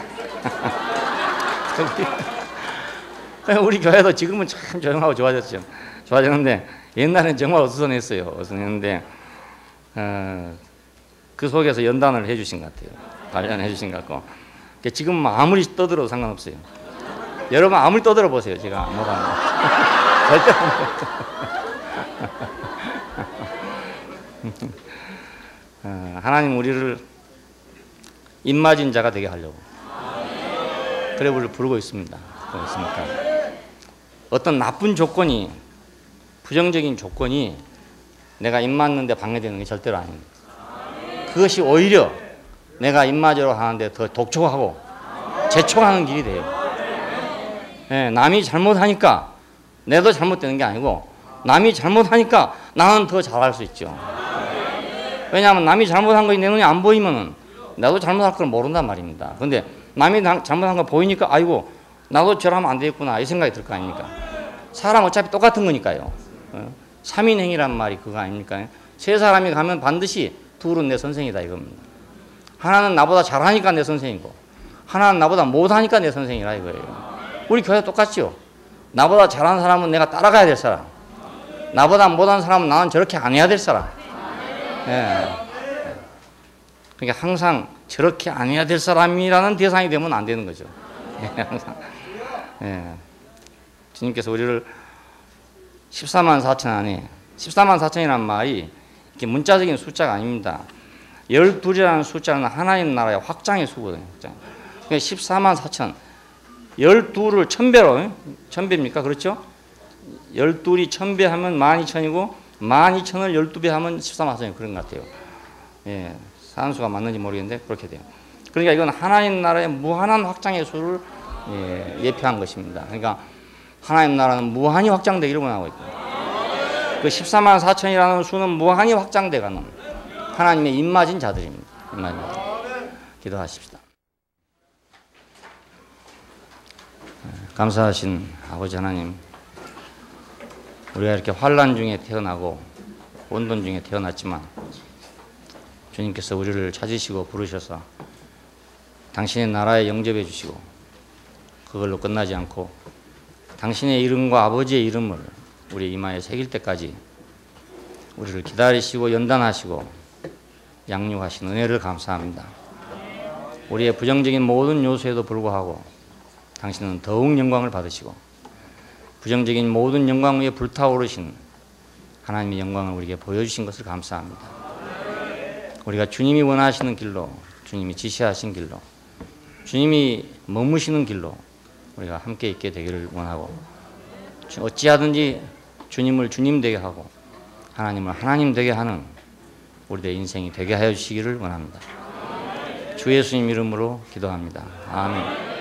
Speaker 1: 우리 교회도 지금은 참 조용하고 좋아졌죠. 좋아졌는데 옛날에는 정말 어수선했어요. 어수선했는데 그 속에서 연단을 해주신 것 같아요. 단련해 주신 것 같고 지금 아무리 떠들어도 상관없어요. 여러분 아무리 떠들어 보세요. 제가 못하는 절대 하나님 우리를 입맞은 자가 되게 하려고 그래 우리를 부르고 있습니다. 그렇습니까? 어떤 나쁜 조건이 부정적인 조건이 내가 입맞는데 방해되는 게 절대로 아닙니다. 그것이 오히려 내가 입맞으러 하는데 더 독촉하고 재촉하는 길이 돼요. 네, 남이 잘못하니까 내도 잘못되는 게 아니고 남이 잘못하니까 나는 더 잘할 수 있죠. 왜냐하면 남이 잘못한 것이 내 눈에 안 보이면은 나도 잘못할 걸 모른단 말입니다. 그런데 남이 잘못한 거 보이니까 아이고 나도 저러면 안 되겠구나 이 생각이 들 거 아닙니까? 사람 어차피 똑같은 거니까요. 3인행위란 말이 그거 아닙니까? 세 사람이 가면 반드시 둘은 내 선생이다 이겁니다. 하나는 나보다 잘하니까 내 선생이고 하나는 나보다 못하니까 내 선생이라 이거예요. 우리 교회 똑같죠. 나보다 잘하는 사람은 내가 따라가야 될 사람, 나보다 못한 사람은 나는 저렇게 안 해야 될 사람. 예. 그러니까 항상 저렇게 안 해야 될 사람이라는 대상이 되면 안 되는 거죠. 예, 항상. 예. 주님께서 우리를 14만 4천 안에 14만 4천이라는 말이 이렇게 문자적인 숫자가 아닙니다. 12이라는 숫자는 하나님 나라의 확장의 수거든요. 그러니까 14만 4천 12를 1000배로 1000배입니까? 그렇죠? 12이 1000배 하면 12,000이고 12,000을 12배 하면 14만 4천이 그런 것 같아요. 예, 산수가 맞는지 모르겠는데 그렇게 돼요. 그러니까 이건 하나님 나라의 무한한 확장의 수를 예표한 것입니다. 그러니까 하나님 나라는 무한히 확장되기를 원하고 있고 그 14만 4천이라는 수는 무한히 확장돼가는 하나님의 입맞은 자들입니다. 입맞은 자들. 기도하십시다. 감사하신 아버지 하나님, 우리가 이렇게 환난 중에 태어나고 혼돈 중에 태어났지만 주님께서 우리를 찾으시고 부르셔서 당신의 나라에 영접해 주시고 그걸로 끝나지 않고 당신의 이름과 아버지의 이름을 우리 이마에 새길 때까지 우리를 기다리시고 연단하시고 양육하신 은혜를 감사합니다. 우리의 부정적인 모든 요소에도 불구하고 당신은 더욱 영광을 받으시고 부정적인 모든 영광 위에 불타오르신 하나님의 영광을 우리에게 보여주신 것을 감사합니다. 우리가 주님이 원하시는 길로, 주님이 지시하신 길로, 주님이 머무시는 길로 우리가 함께 있게 되기를 원하고 어찌하든지 주님을 주님 되게 하고 하나님을 하나님 되게 하는 우리의 인생이 되게 하여 주시기를 원합니다. 주 예수님 이름으로 기도합니다. 아멘.